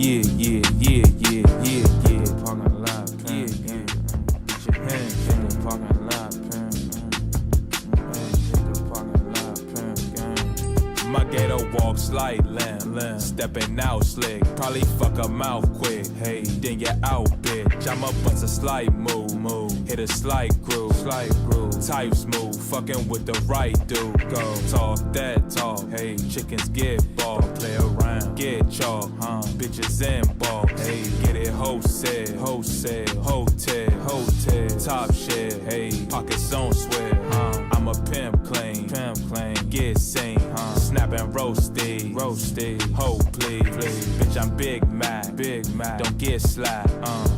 Yeah, yeah, yeah, yeah, yeah, yeah. Parking lot, yeah, yeah. Get your hand in the parking lot, pimp. Hit the parking lot, pimp, gang. My gator walks like limb, stepping out slick. Probably fuck her mouth quick. Hey, then you're out, bitch. I'ma bust a slight move. Hit a slight groove. Type smooth, fucking with the right dude. Go talk that talk. Hey, chickens get ball. Play around, get chalk, bitches in ball. Hey, get it wholesale, hotel, top shit. Hey, pockets on swell. I'm a pimp claim, get seen. Snap and roasty, ho please. Bitch, I'm Big Mac, don't get slack.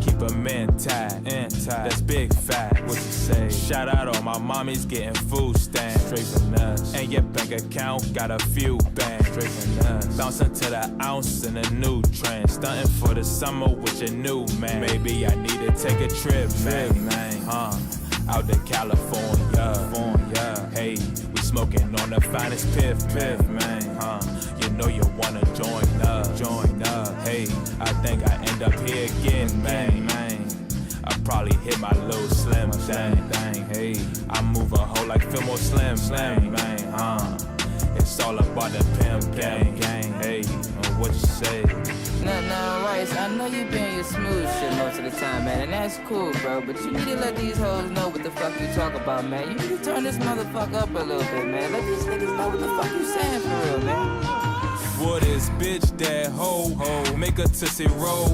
Keep a man tight, that's big fat. What you say? Shout out all my mommies getting food stamps, straight from nuts. And your bank account got a few bands, straight from nuts. Bouncing to the ounce in a new trend, stunting for the summer with your new man. Maybe I need to take a trip, man. Out to California. Hey, we smoking on the finest piff, man. You know you wanna join up. Hey, I think I end up here again, man. I probably hit my little slim thing. Hey, I move a hoe like Fillmore Slim, man. It's all about the pimp gang. Hey, what you say? Nah, Rice, I know you been your smooth shit most of the time, man, and that's cool, bro, but you need to let these hoes know what the fuck you talk about, man. You need to turn this motherfucker up a little bit, man. Let these niggas know what the fuck you saying for real, man. What is bitch that hoe? Make a tussie roll.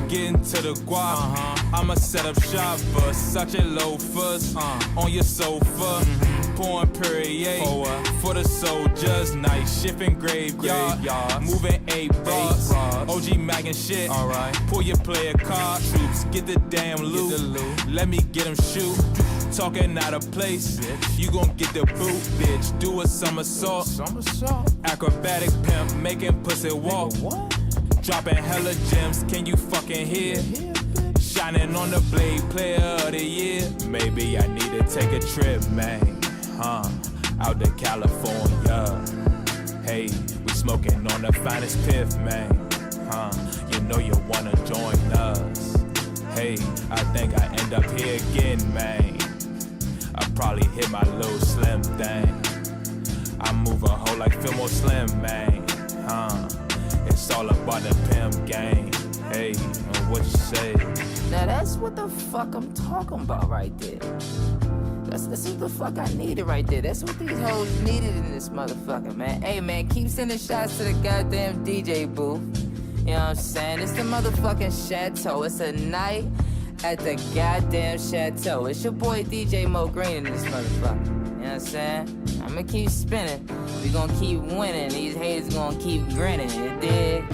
Get into the guap. I'ma set up shop for such a loafers on your sofa. Pouring Perrier for the soldiers. Night shift in graveyard. Moving 8 bars. OG Mac and shit. Alright. Pull your player card. Troops, get the damn loot. Let me get them shoot. Talking out of place, bitch. You gon' get the boot, bitch. Do a somersault. Acrobatic pimp, making pussy walk. Dropping hella gems, can you fucking hear? Shining on the blade, player of the year. Maybe I need to take a trip, man. Out to California. Hey, we smoking on the finest piff, man. You know you wanna join us. Hey, I think I end up here again, man. I probably hit my little slim thing. I move a hoe like Fillmore Slim, man. It's all about the pimp gang. Hey, what you say? Now that's what the fuck I'm talking about right there. That's what the fuck I needed right there. That's what these hoes needed in this motherfucker, man. Hey, man, keep sending shots to the goddamn DJ booth. You know what I'm saying? It's the motherfucking Chateau. It's a night at the goddamn Chateau. It's your boy DJ Mo Green in this motherfucker. You know what I'm saying? I'ma keep spinning. We gonna keep winning. These haters gonna keep grinning. You dig?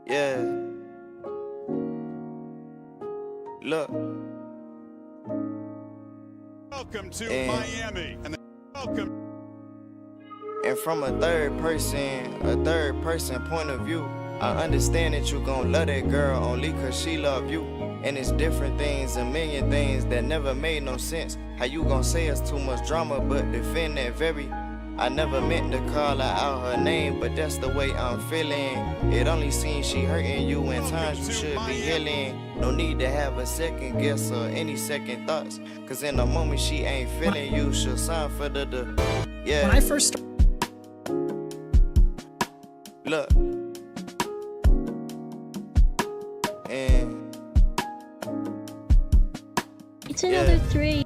Yeah. Look. Welcome to Miami. And welcome. And from a third person point of view, I understand that you gon' love that girl only cause she love you. And it's different things, a million things that never made no sense. How you gon' say it's too much drama but defend that very. I never meant to call her out her name, but that's the way I'm feeling. It only seems she hurting you in times you should be healing. No need to have a second guess or any second thoughts, cause in the moment she ain't feeling you, she'll sign for the Yeah. When I first Look. And It's another 3.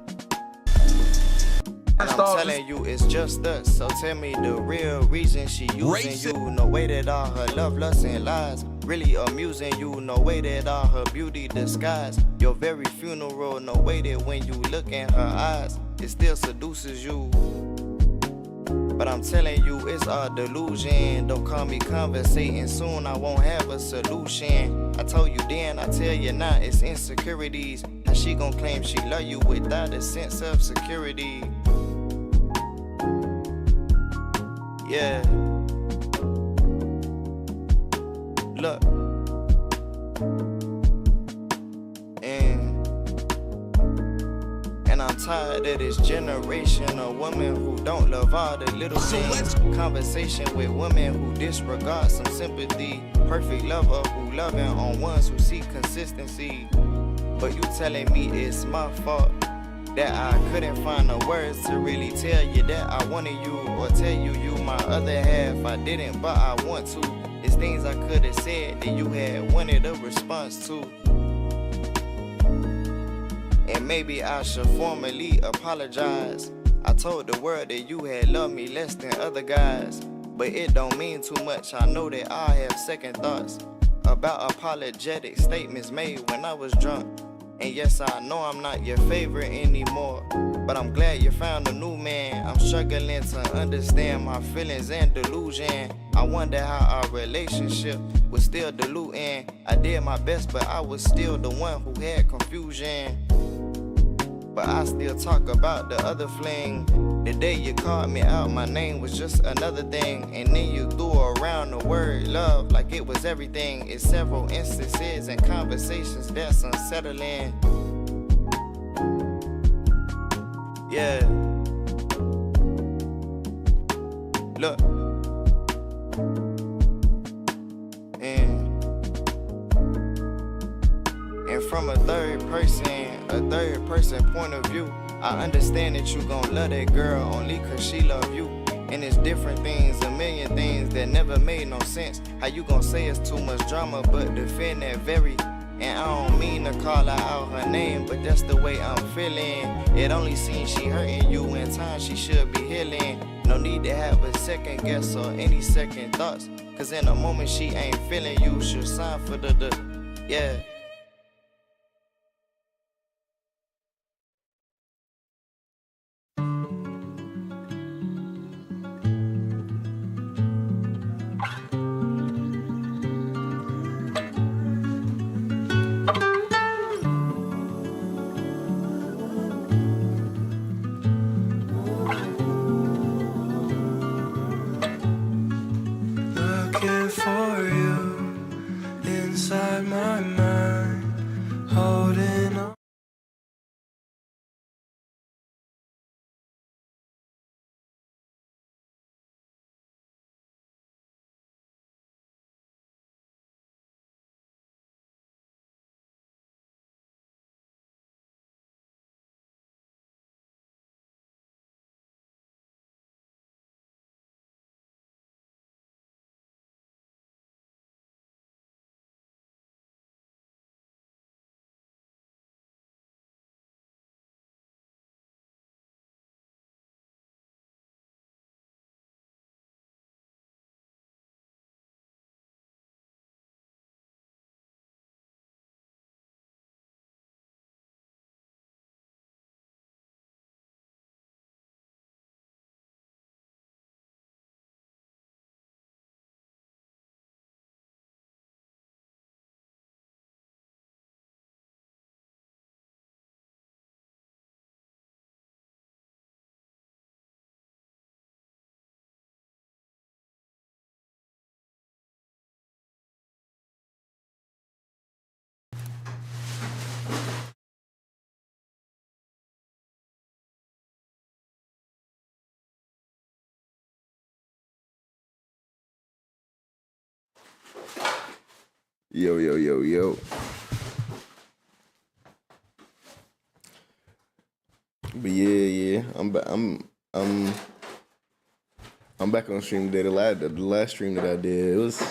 I'm telling you, it's just us. So tell me the real reason she using you. No way that all her love, lust, and lies really amusing you. No way that all her beauty disguise your very funeral. No way that when you look in her eyes, it still seduces you. But I'm telling you, it's all delusion. Don't call me conversating soon, I won't have a solution. I told you then, I tell you now, it's insecurities. How she gon' claim she love you without a sense of security? Yeah. Look. And I'm tired of this generation of women who don't love all the little things. Conversation with women who disregard some sympathy. Perfect lover who loving on ones who seek consistency. But you telling me it's my fault that I couldn't find the words to really tell you that I wanted you, or tell you you my other half. I didn't, but I want to. It's things I could have said that you had wanted a response to. And maybe I should formally apologize. I told the world that you had loved me less than other guys, but it don't mean too much. I know that I have second thoughts about apologetic statements made when I was drunk. And yes, I know I'm not your favorite anymore, but I'm glad you found a new man. I'm struggling to understand my feelings and delusion. I wonder how our relationship was still diluting. I did my best, but I was still the one who had confusion. But I still talk about the other fling. The day you called me out, my name was just another thing. And then you threw around the word love like it was everything. It's several instances and conversations that's unsettling. Yeah. Look. And from a third person point of view, I understand that you gon' love that girl only cause she love you. And it's different things, a million things that never made no sense. How you gon' say it's too much drama but defend that very. And I don't mean to call her out her name, but that's the way I'm feeling. It only seems she hurting you in time she should be healing. No need to have a second guess or any second thoughts, cause in a moment she ain't feeling you, she'll sign for the yeah. Looking for you inside my mind, holding on. Yo. But yeah, I'm I'm back on stream today. The last stream that I did, it was a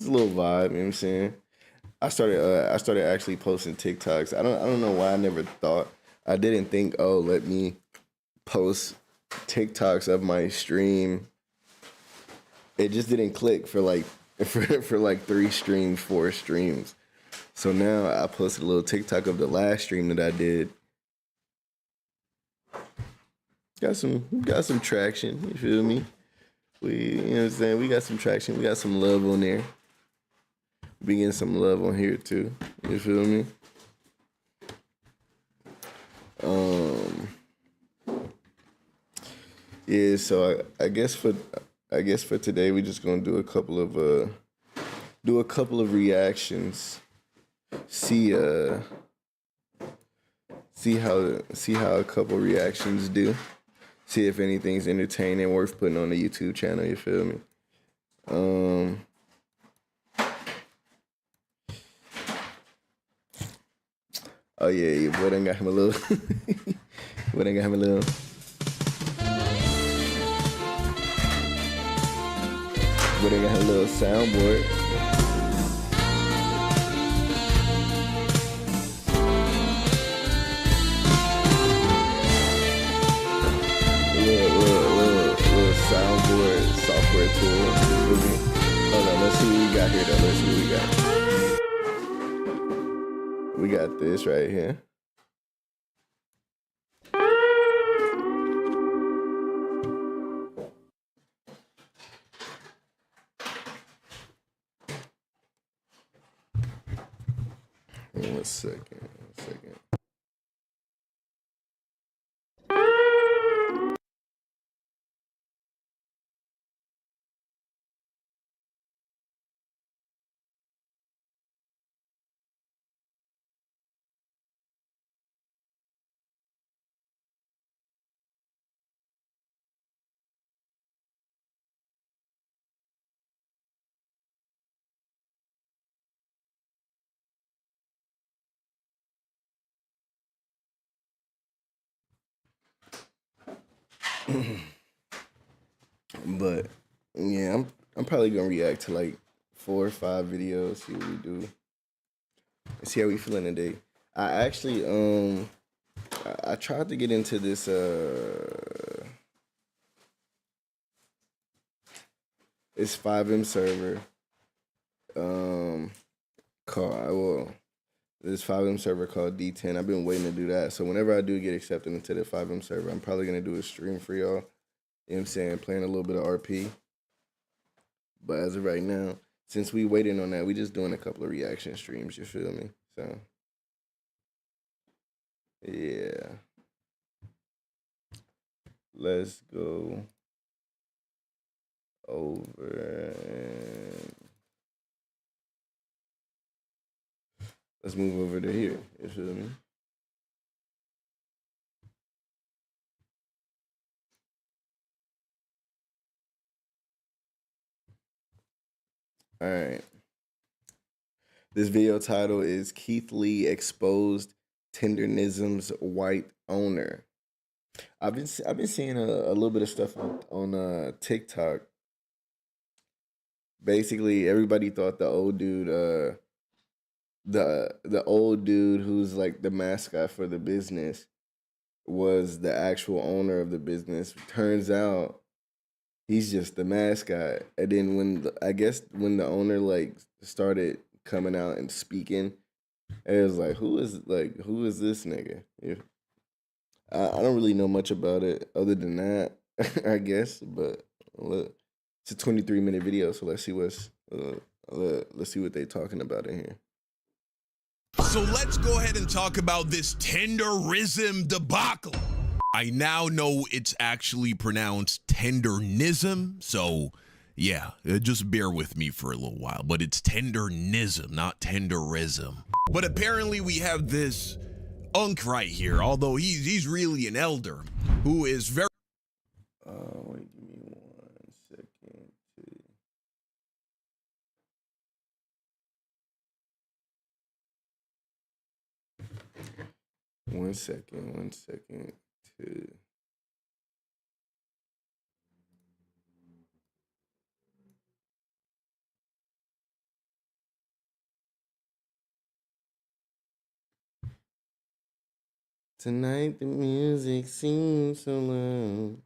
little vibe. You know what I'm saying? I started actually posting TikToks. I don't know why I never thought. I didn't think, oh, let me post TikToks of my stream. It just didn't click for like for like 3 streams, 4 streams. So now I posted a little TikTok of the last stream that I did. Got some traction. You feel me? You know what I'm saying? We got some traction. We got some love on there. We getting some love on here too. You feel me? Yeah. So I guess for today we just gonna do a couple of reactions. See how a couple reactions do. See if anything's entertaining, worth putting on the YouTube channel. You feel me? Oh yeah, your boy done got him a little. Boy done got him a little. Boy done got him a little soundboard. Little soundboard software tool. Hold on, let's see what we got here though. Let's see what we got. We got this right here. One second. But yeah, I'm probably gonna react to like 4 or 5 videos, see what we do. See how we feeling today. I actually I tried to get into this it's 5M server this 5M server called D10. I've been waiting to do that. So whenever I do get accepted into the 5M server, I'm probably gonna do a stream for y'all. You know what I'm saying? Playing a little bit of RP. But as of right now, since we waiting on that, we just doing a couple of reaction streams, you feel me? So yeah. Let's go over and let's move over to here, you feel me? All right. This video title is Keith Lee Exposed Tendernism's White Owner. I've been seeing a little bit of stuff on TikTok. Basically, everybody thought the old dude, the old dude who's like the mascot for the business, was the actual owner of the business. Turns out he's just the mascot. And then when the owner like started coming out and speaking, it was like, who is this nigga? Yeah. I don't really know much about it other than that, I guess. But look, it's a 23-minute video, so let's see what they talking about in here. So let's go ahead and talk about this tenderism debacle. I now know it's actually pronounced tendernism, so yeah, just bear with me for a little while. But it's tendernism, not tenderism. But apparently we have this unk right here, although he's really an elder, who is very... Wait, give me 1 second. 1 second. 2. Tonight the music seems so loud.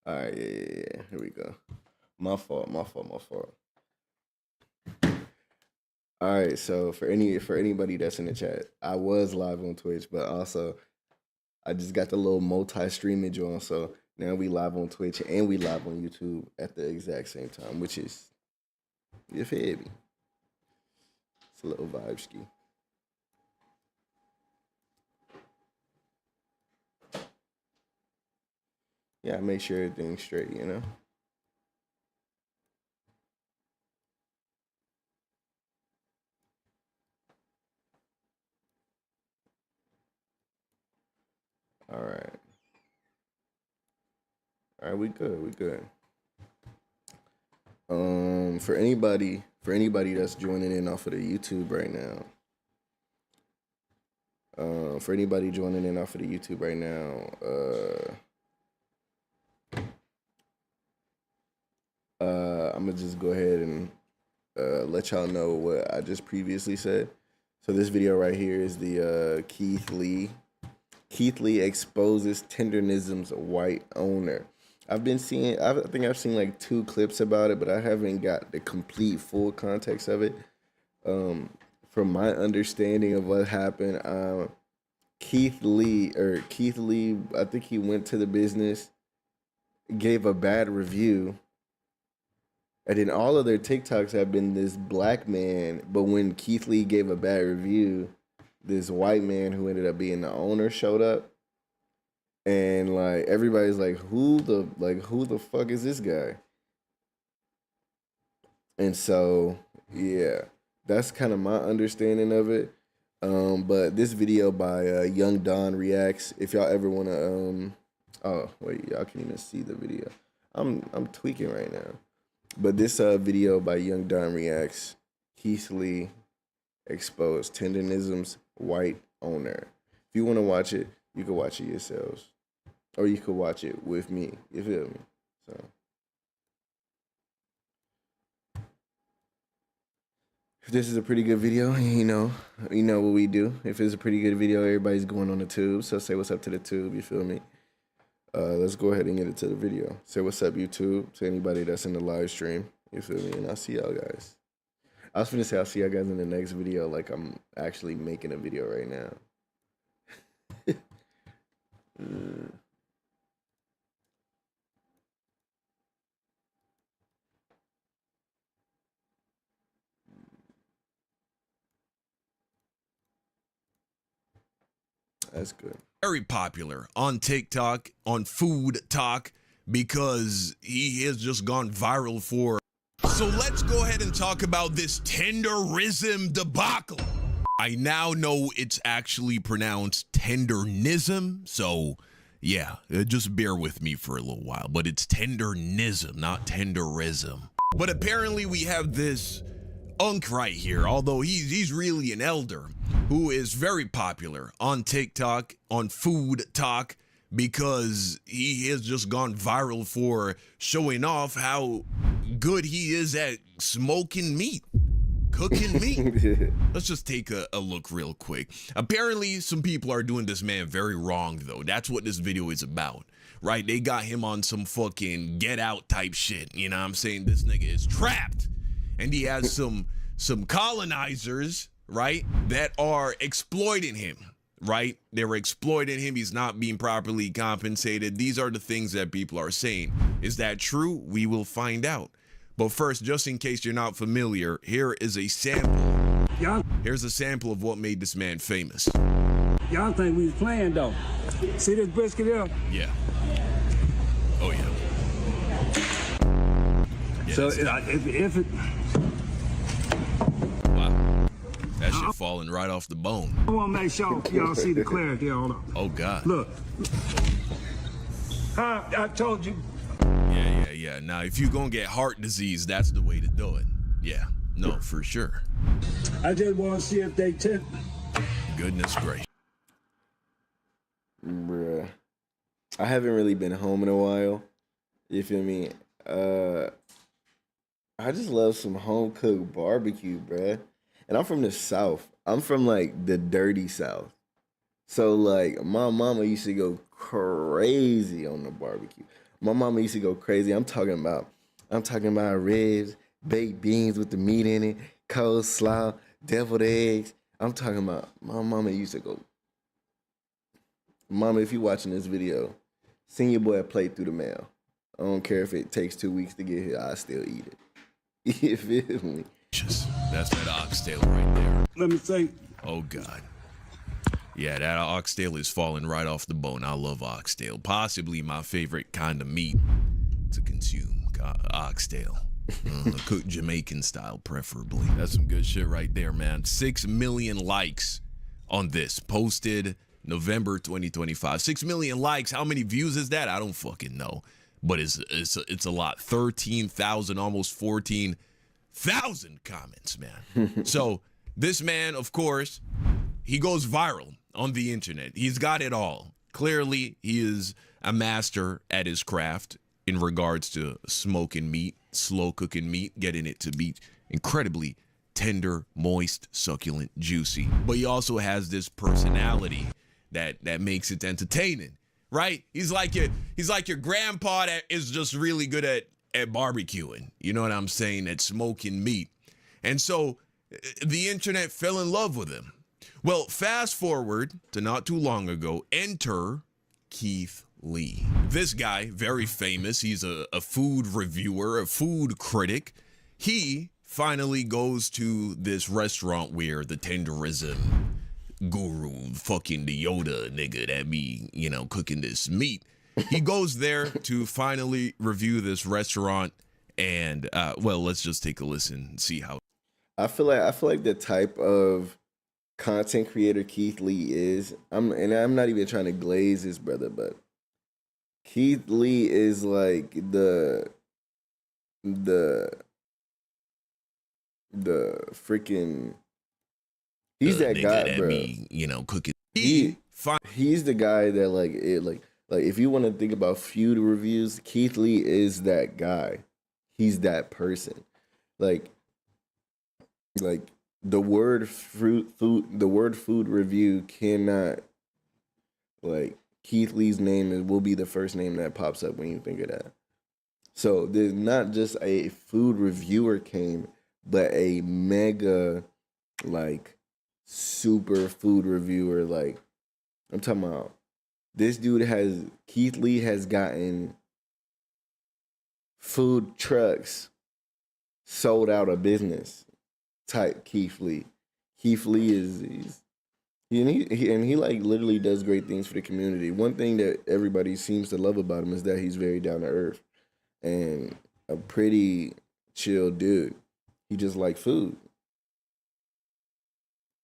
All right, yeah. Here we go. My fault. All right, so for anybody that's in the chat, I was live on Twitch, but also I just got the little multi-streamage on, so now we live on Twitch and we live on YouTube at the exact same time, which is, you feel me? It's a little vibe ski. Yeah, I make sure everything's straight, you know? All right. All right, we good. For anybody that's joining in off of the YouTube right now, I'm gonna just go ahead and let y'all know what I just previously said. So this video right here is the Keith Lee exposes Tendernism's white owner. I think I've seen like 2 clips about it, but I haven't got the complete full context of it. From my understanding of what happened, Keith Lee, I think he went to the business, gave a bad review, and then all of their TikToks have been this black man, but when Keith Lee gave a bad review, this white man who ended up being the owner showed up, and like everybody's like, who the fuck is this guy? And so yeah, that's kind of my understanding of it. But this video by Young Don Reacts, if y'all ever want to oh wait, y'all can even see the video. I'm tweaking right now. But this video by Young Don Reacts, Keith Lee exposed Tendernism's white owner. If you want to watch it, you can watch it yourselves, or you could watch it with me. You feel me? So if this is a pretty good video, you know what we do. If it's a pretty good video, everybody's going on the tube. So say what's up to the tube. You feel me? Let's go ahead and get into the video. Say what's up, YouTube, to anybody that's in the live stream. You feel me? And I'll see y'all guys. I was finna say I'll see y'all guys in the next video, like I'm actually making a video right now. That's good. Very popular on TikTok, on Food Talk, because he has just gone viral for. So let's go ahead and talk about this tenderism debacle. I now know it's actually pronounced tendernism, so yeah, just bear with me for a little while. But it's tendernism, not tenderism. But apparently we have this unk right here, although he's really an elder, who is very popular on TikTok, on Food Talk, because he has just gone viral for showing off how good he is at smoking meat, cooking meat. Let's just take a look real quick. Apparently, some people are doing this man very wrong, though. That's what this video is about, right? They got him on some fucking get out type shit. You know what I'm saying? This nigga is trapped, and he has some colonizers, right, that are exploiting him, right? They're exploiting him. He's not being properly compensated. These are the things that people are saying. Is that true? We will find out. But first, just in case you're not familiar, here is a sample. Here's a sample of what made this man famous. Y'all think we was playing though. See this brisket here? Yeah. Oh yeah. So if it Wow. are falling right off the bone. I want to make sure y'all see the clarity on it. Oh, God. Look. I told you. Yeah. Now, if you're going to get heart disease, that's the way to do it. Yeah. No, for sure. I just want to see if they tip. Goodness gracious. Bruh. I haven't really been home in a while. You feel me? I just love some home cooked barbecue, bruh. And I'm from the South. I'm from like the dirty South. So like my mama used to go crazy on the barbecue. My mama used to go crazy. I'm talking about ribs, baked beans with the meat in it, coleslaw, deviled eggs. I'm talking about my mama used to go. Mama, if you're watching this video, send your boy a plate through the mail. I don't care if it takes 2 weeks to get here. I still eat it. You feel me? That's that oxtail right there. Let me think. Oh, God. Yeah, that oxtail is falling right off the bone. I love oxtail. Possibly my favorite kind of meat to consume. Oxtail. Cooked Jamaican style, preferably. That's some good shit right there, man. 6 million likes on this. Posted November 2025. 6 million likes. How many views is that? I don't fucking know. But it's a lot. 13,000, almost 14,000 comments, man. So this man, of course, he goes viral on the internet. He's got it all. Clearly, he is a master at his craft in regards to smoking meat, slow cooking meat, getting it to be incredibly tender, moist, succulent, juicy. But he also has this personality that makes it entertaining, right? He's like your grandpa that is just really good at barbecuing. You know what I'm saying? At smoking meat. And so the internet fell in love with him. Well, fast forward to not too long ago, enter Keith Lee. This guy, very famous. He's a food reviewer, a food critic. He finally goes to this restaurant where the tenderism guru, fucking the Yoda nigga that be, cooking this meat. He goes there to finally review this restaurant. And, let's just take a listen and see how. I feel like the type of content creator Keith Lee is. I'm not even trying to glaze this brother, but Keith Lee is like the freaking. He's that guy, that bro. be, cooking. He's the guy that like if you want to think about food reviews, Keith Lee is that guy. He's that person. Like the word food review cannot, like, Keith Lee's name will be the first name that pops up when you think of that. So there's not just a food reviewer came, but a mega, like, super food reviewer. Like, I'm talking about this dude Keith Lee has gotten food trucks sold out of business type Keith Lee. Keith Lee he like literally does great things for the community. One thing that everybody seems to love about him is that he's very down to earth and a pretty chill dude. He just like food.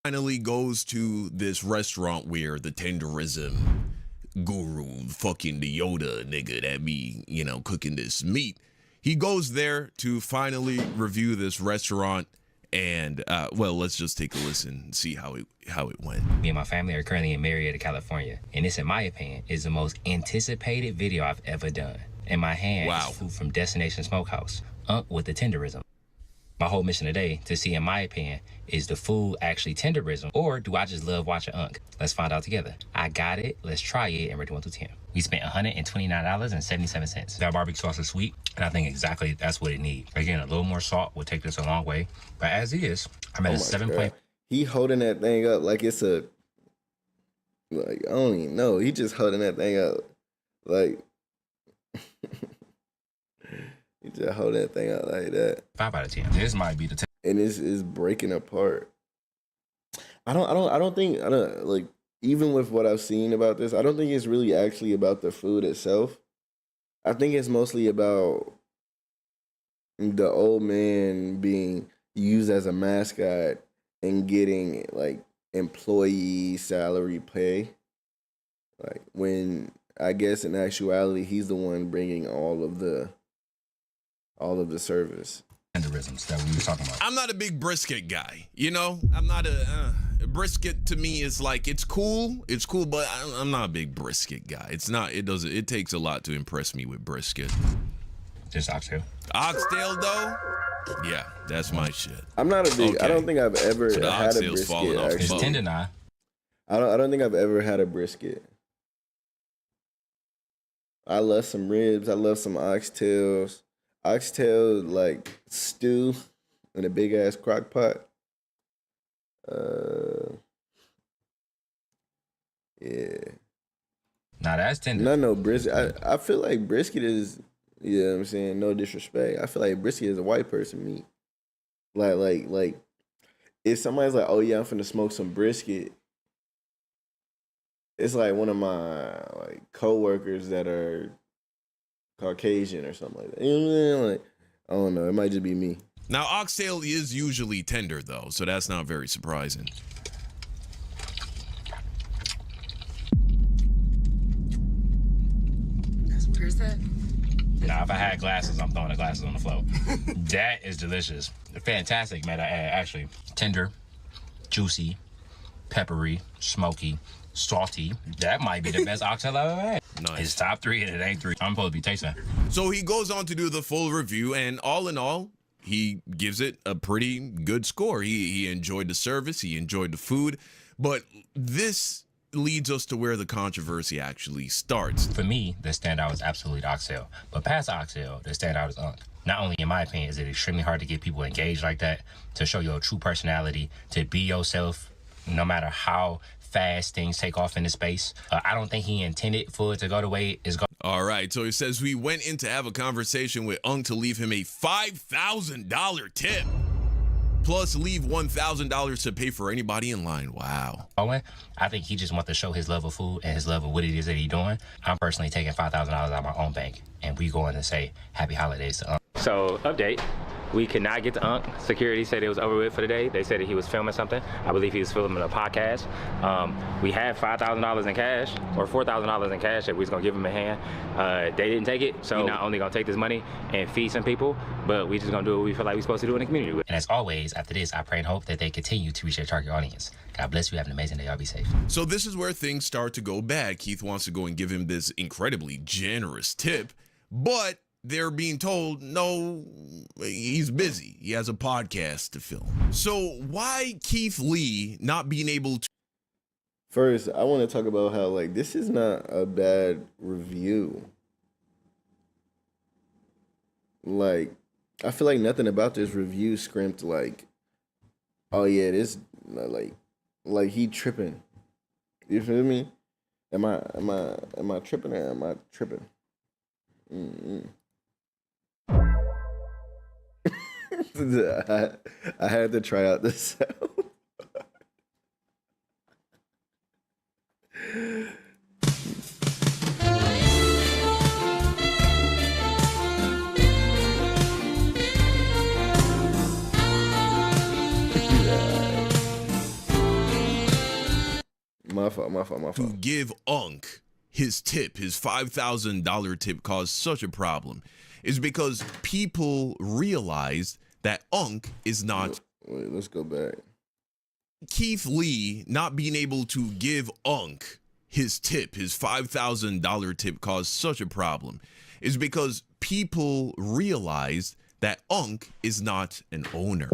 Finally goes to this restaurant where the tenderism guru, fucking the Yoda nigga that be, cooking this meat. He goes there to finally review this restaurant. And, let's just take a listen and see how it went. Me and my family are currently in Marietta, California. And this, in my opinion, is the most anticipated video I've ever done. In my hand is food from Destination Smokehouse, with the tenderism. My whole mission today to see, in my opinion, is the food actually tenderism, or do I just love watching Unc? Let's find out together. I got it. Let's try it and rate it 1 through 10. We spent $129.77. That barbecue sauce is sweet, and I think exactly that's what it needs. Again, a little more salt would take this a long way, but as is, I'm at a 7. He holding that thing up like it's a, like, I don't even know. He just holding that thing up like. He just hold that thing out like that. 5 out of 10. This might be the 10. And it's breaking apart. I don't think like, even with what I've seen about this, I don't think it's really actually about the food itself. I think it's mostly about the old man being used as a mascot and getting like employee salary pay. Like when I guess in actuality he's the one bringing all of the service. Tenderisms that we were talking about. I'm not a big brisket guy. You know, I'm not a brisket. To me is like it's cool, but I'm not a big brisket guy. It's not. It takes a lot to impress me with brisket. Just oxtail. Oxtail though, yeah, that's my shit. I'm not a big. Okay. I don't think I've ever So the had a oxtail's falling brisket. off the It's boat. tender now. I don't think I've ever had a brisket. I love some ribs. I love some oxtails. Oxtail like stew in a big ass crock pot. Yeah. Nah, that's tender. No brisket. I feel like brisket is, you know what I'm saying, no disrespect. I feel like brisket is a white person meat. Like if somebody's like, oh yeah, I'm finna smoke some brisket, it's like one of my like coworkers that are Caucasian or something like that. You know what I'm saying? Like, I don't know. It might just be me. Now oxtail is usually tender though, so that's not very surprising. Where's that? Nah, if I had glasses, I'm throwing the glasses on the floor. That is delicious. Fantastic, man. Actually, tender, juicy, peppery, smoky, salty. That might be the best oxtail I've ever had. Nice. It's top 3 and it ain't 3. I'm supposed to be tasting. So he goes on to do the full review, and all in all, he gives it a pretty good score. He enjoyed the service, he enjoyed the food, but this leads us to where the controversy actually starts. For me, the standout is absolutely the oxtail. But past the oxtail, the standout is Unk. Not only, in my opinion, is it extremely hard to get people engaged like that, to show your true personality, to be yourself, no matter how fast things take off in the space. I don't think he intended for it to go the way it's going. All right, so he says we went in to have a conversation with Unk to leave him a $5,000 tip. Plus leave $1,000 to pay for anybody in line. Wow. I think he just wants to show his love of food and his love of what it is that he's doing. I'm personally taking $5,000 out of my own bank, and we going to say happy holidays to Unk. So, update. We could not get to Unk. Security said it was over with for the day. They said that he was filming something. I believe he was filming a podcast. We had $5,000 in cash, or $4,000 in cash that we was gonna give him a hand. They didn't take it, so we're not only gonna take this money and feed some people, but we just gonna do what we feel like we're supposed to do in the community. And as always, after this, I pray and hope that they continue to reach their target audience. God bless you. Have an amazing day. Y'all be safe. So this is where things start to go bad. Keith wants to go and give him this incredibly generous tip, but they're being told, no, he's busy. He has a podcast to film. So why Keith Lee not being able to... First, I want to talk about how, like, this is not a bad review. Like, I feel like nothing about this review script, like, oh yeah, this, like he tripping. You feel me? Am I tripping or am I tripping? I had to try out this sound. My fault. To give Unk his tip, his $5,000 tip, caused such a problem is because people realized that Unk is not... Wait, let's go back. Keith Lee not being able to give Unk his tip, his $5,000 tip, caused such a problem is because people realized that Unk is not an owner.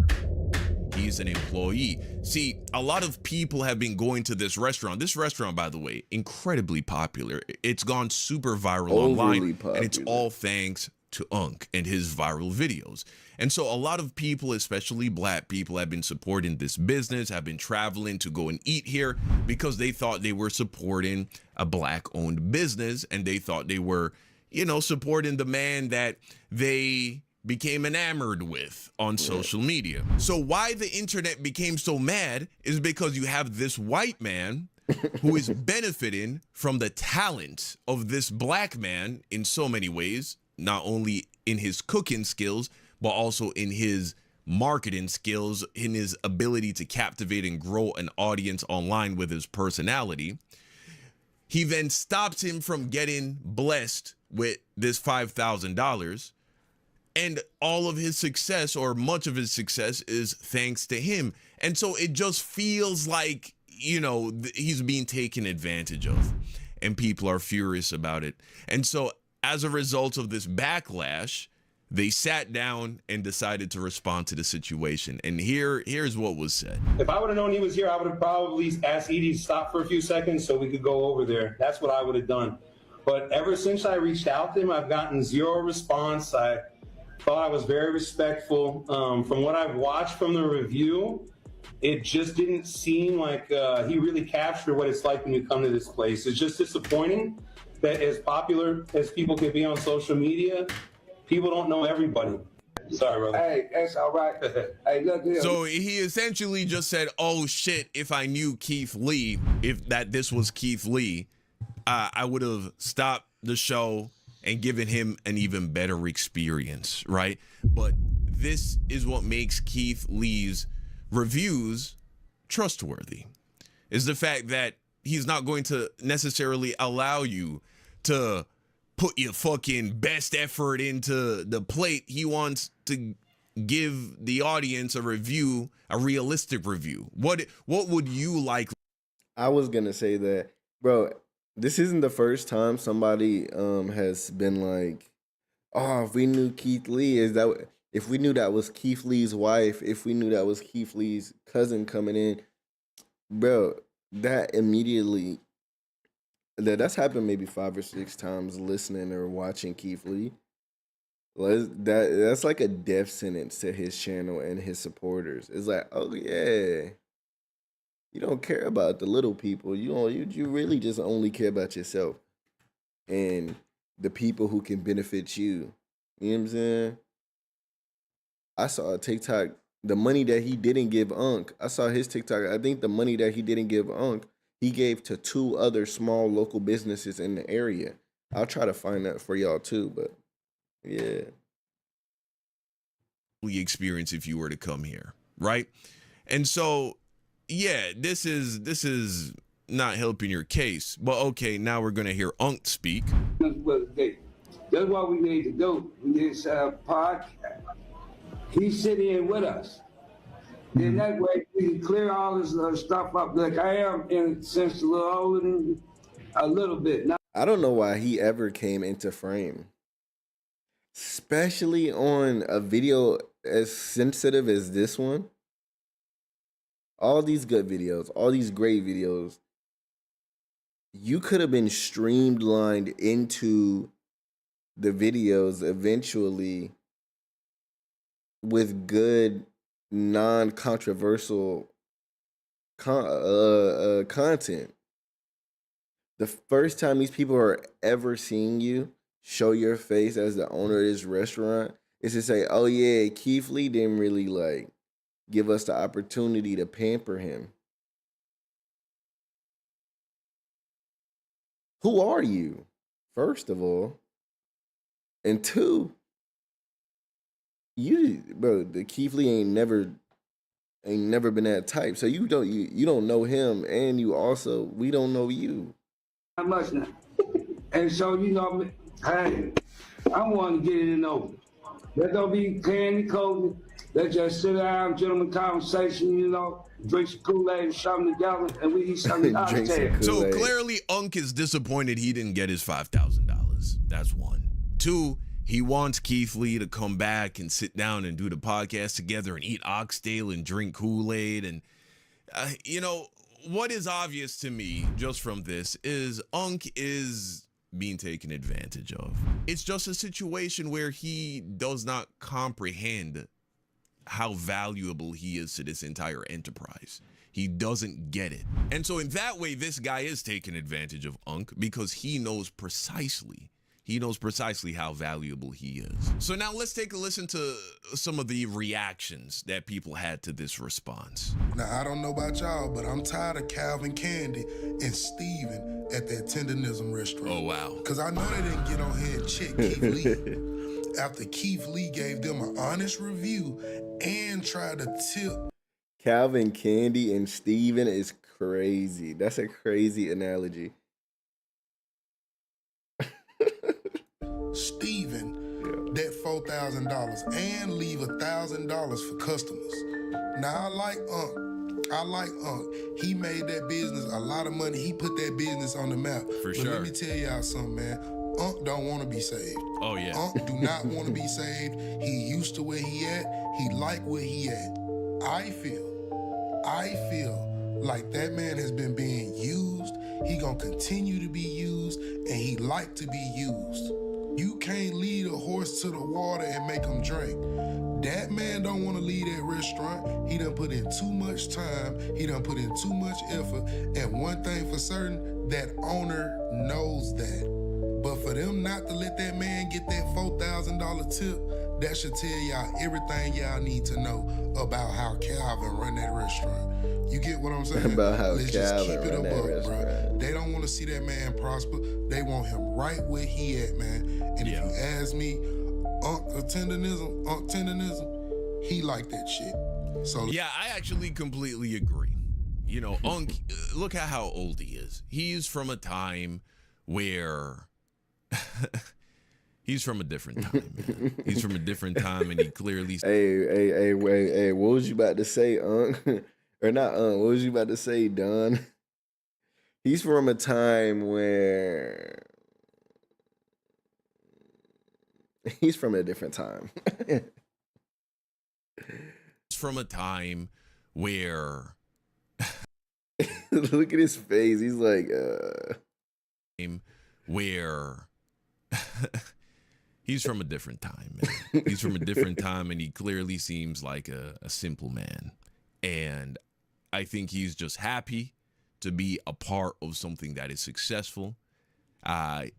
He's an employee. See, a lot of people have been going to this restaurant. This restaurant, by the way, incredibly popular. It's gone super viral online, and it's all thanks to Unk and his viral videos. And so a lot of people, especially black people, have been supporting this business, have been traveling to go and eat here because they thought they were supporting a black-owned business, and they thought they were, you know, supporting the man that they became enamored with on social media. So why the internet became so mad is because you have this white man who is benefiting from the talent of this black man in so many ways, not only in his cooking skills, but also in his marketing skills, in his ability to captivate and grow an audience online with his personality. He then stops him from getting blessed with this $5,000. And all of his success, or much of his success, is thanks to him. And so it just feels like, you know, he's being taken advantage of. And people are furious about it. And so as a result of this backlash, they sat down and decided to respond to the situation. And here's what was said. If I would have known he was here, I would have probably asked Edie to stop for a few seconds so we could go over there. That's what I would have done. But ever since I reached out to him, I've gotten zero response. I thought I was very respectful. From what I've watched from the review, it just didn't seem like he really captured what it's like when you come to this place. It's just disappointing that as popular as people can be on social media, people don't know everybody. Sorry, brother. Hey, that's all right. Hey, look here. So he essentially just said, oh shit, if I knew Keith Lee, if this was Keith Lee, I would have stopped the show and given him an even better experience, right? But this is what makes Keith Lee's reviews trustworthy, is the fact that he's not going to necessarily allow you to put your fucking best effort into the plate. He wants to give the audience a review, a realistic review. What would you like? I was gonna say that, bro, this isn't the first time somebody has been like, oh, if we knew Keith Lee, if we knew that was Keith Lee's wife, if we knew that was Keith Lee's cousin coming in, bro, that immediately, that's happened maybe 5 or 6 times listening or watching Keith Lee. That's like a death sentence to his channel and his supporters. It's like, oh yeah, you don't care about the little people. You really just only care about yourself and the people who can benefit you. You know what I'm saying? I saw a TikTok, the money that he didn't give Unc. I saw his TikTok. I think the money that he didn't give Unc, he gave to 2 other small local businesses in the area. I'll try to find that for y'all too, but yeah. Experience if you were to come here, right? And so, yeah, this is not helping your case. But okay, now we're gonna hear Unc speak. That's what we need to do. We need to set up a podcast. He's sitting in with us. Then that way we can clear all this stuff up. Like I am, in a sense, a little older than a little bit. Now, I don't know why he ever came into frame, especially on a video as sensitive as this one. All these good videos, all these great videos, you could have been streamlined into the videos eventually with good, non-controversial content. The first time these people are ever seeing you show your face as the owner of this restaurant is to say, oh yeah, Keith Lee didn't really like give us the opportunity to pamper him. Who are you, first of all? And 2, the Keith Lee ain't never been that type. So you don't know him, and we don't know you. not much now. And so, hey, I want to get it in over. Let don't be candy coated. Let's just sit down, gentleman conversation, drink some Kool-Aid and something together, and we eat something cocktail. So clearly, Unc is disappointed he didn't get his $5,000. That's 1. 2, he wants Keith Lee to come back and sit down and do the podcast together and eat oxtail and drink Kool-Aid. And, what is obvious to me just from this is Unc is being taken advantage of. It's just a situation where he does not comprehend how valuable he is to this entire enterprise. He doesn't get it. And so in that way, this guy is taking advantage of Unc because he knows precisely how valuable he is. So now let's take a listen to some of the reactions that people had to this response. Now, I don't know about y'all, but I'm tired of Calvin Candy and Steven at that Tendernism restaurant. Oh, wow. Because I know they didn't get on here and check Keith Lee. After Keith Lee gave them an honest review and try to tip Calvin Candy and Steven is crazy. That's a crazy analogy. Steven that $4,000 and leave $1,000 for customers. Now I like Unc. He made that business a lot of money. He put that business on the map. For but sure. Let me tell y'all something, man. Unc don't want to be saved. Oh yeah. Unc do not want to be saved. He used to where he at. He like where he at. I feel like that man has been being used. He gonna continue to be used, and he like to be used. You can't lead a horse to the water and make him drink. That man don't want to leave that restaurant. He done put in too much time. He done put in too much effort. And one thing for certain, that owner knows that. But for them not to let that man get that $4,000 tip, that should tell y'all everything y'all need to know about how Calvin run that restaurant. You get what I'm saying? About how Let's Calvin just keep it run that above, restaurant. bro. They don't want to see that man prosper. They want him right where he at, man. And if you ask me, Unc tenderism, he like that shit. So yeah, I actually completely agree. You know, Unc, look at how old he is. He's from a time where he's from a different time, man. He's from a different time, and he clearly. Hey, wait, what was you about to say, Unc? Or not, Unc? What was you about to say, Don? He's from a time where he's from a different time. He's from a time where. Look at his face. He's like, where he's from a different time, man. He's from a different time, and he clearly seems like a simple man. And I think he's just happy to be a part of something that is successful.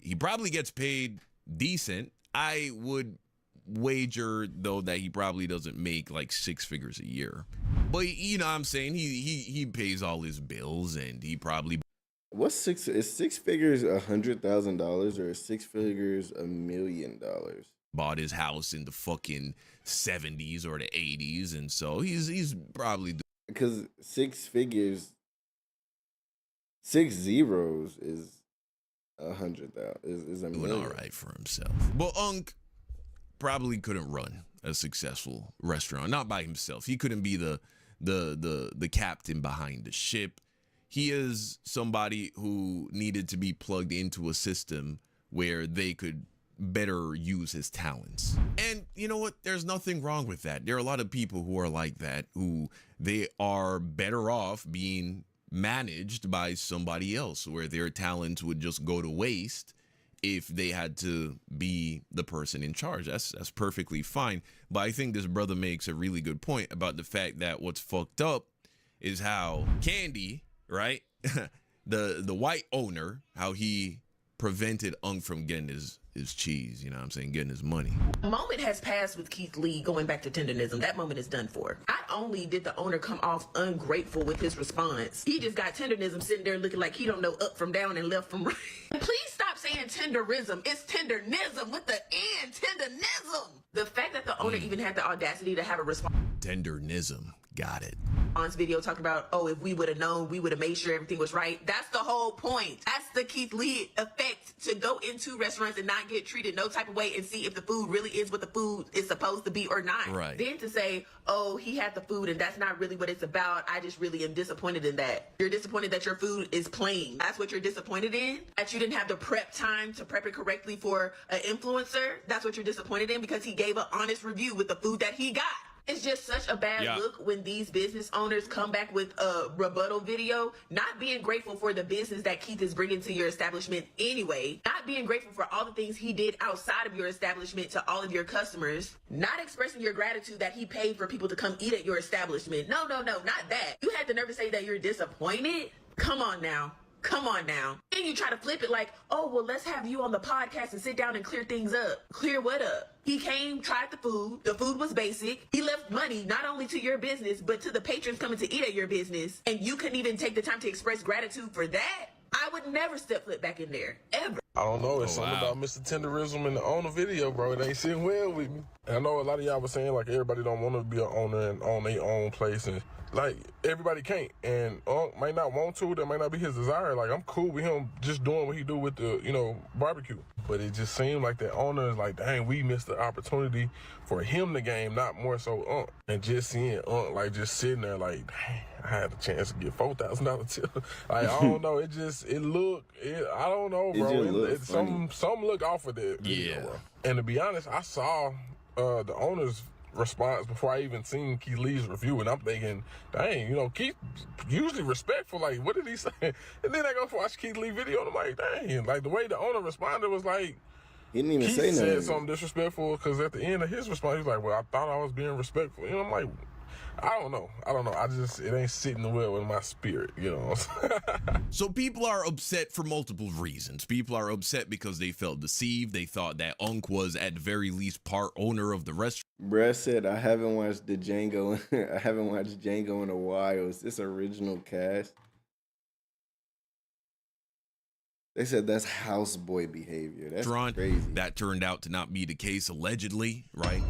He probably gets paid decent. I would wager, though, that he probably doesn't make like 6 figures a year. But you know what I'm saying? He pays all his bills, and he probably. What's 6 figures $100,000 or 6 figures $1 million? Bought his house in the fucking 70s or the 80s, and so he's probably because 6 figures, 6 zeros is 100,000 is $1 million. doing all right for himself. But Unc probably couldn't run a successful restaurant, not by himself. He couldn't be the captain behind the ship. He is somebody who needed to be plugged into a system where they could better use his talents. And you know what? There's nothing wrong with that. There are a lot of people who are like that, who they are better off being managed by somebody else, where their talents would just go to waste if they had to be the person in charge. That's perfectly fine. But I think this brother makes a really good point about the fact that what's fucked up is how Candy, right? the white owner, how he prevented Unc from getting his cheese, you know what I'm saying, getting his money. A moment has passed with Keith Lee going back to tenderism. That moment is done for. Not only did the owner come off ungrateful with his response, he just got tenderism sitting there looking like he don't know up from down and left from right. Please stop saying tenderism. It's tendernism with the N. Tendernism. The fact that the owner even had the audacity to have a response. Tendernism. Got it. On his video talking about, oh, if we would have known, we would have made sure everything was right. That's the whole point. That's the Keith Lee effect, to go into restaurants and not get treated no type of way and see if the food really is what the food is supposed to be or not. Right. Then to say, oh, he had the food and that's not really what it's about. I just really am disappointed in that. You're disappointed that your food is plain. That's what you're disappointed in? That you didn't have the prep time to prep it correctly for an influencer? That's what you're disappointed in, because he gave an honest review with the food that he got. It's just such a bad look when these business owners come back with a rebuttal video, not being grateful for the business that Keith is bringing to your establishment anyway, not being grateful for all the things he did outside of your establishment to all of your customers, not expressing your gratitude that he paid for people to come eat at your establishment. No, not that. You had the nerve to say that you're disappointed? Come on now. Come on now. Then you try to flip it like, oh, well, let's have you on the podcast and sit down and clear things up. Clear what up? He came, tried the food. The food was basic. He left money not only to your business, but to the patrons coming to eat at your business. And you couldn't even take the time to express gratitude for that? I would never step foot back in there. Ever. I don't know. It's something about Mr. Tenderism in the owner video, bro. It ain't sitting well with me. And I know a lot of y'all were saying, like, everybody don't want to be an owner and own their own place. And, like, everybody can't. And might not want to. That might not be his desire. Like, I'm cool with him just doing what he do with the, you know, barbecue. But it just seemed like the owner is like, dang, we missed the opportunity for him to game, not more so And just seeing like, just sitting there like, dang, I had a chance to get $4,000 tip. Like, I don't know. I don't know, bro. Some look off of that video, bro. And to be honest, I saw the owner's response before I even seen Keith Lee's review, and I'm thinking, dang, you know, Keith usually respectful. Like, what did he say? And then I go watch Keith Lee video, and I'm like, dang, like the way the owner responded was like, he didn't even Keith say nothing. Said something disrespectful, because at the end of his response, he was like, well, I thought I was being respectful. You know, I'm like, I don't know. It ain't sitting well with my spirit, you know. So people are upset for multiple reasons. People are upset because they felt deceived. They thought that Unc was at the very least part owner of the restaurant. Brad said, I haven't watched Django in a while. Is this original cast? They said that's houseboy behavior. That's crazy. That turned out to not be the case, allegedly, right?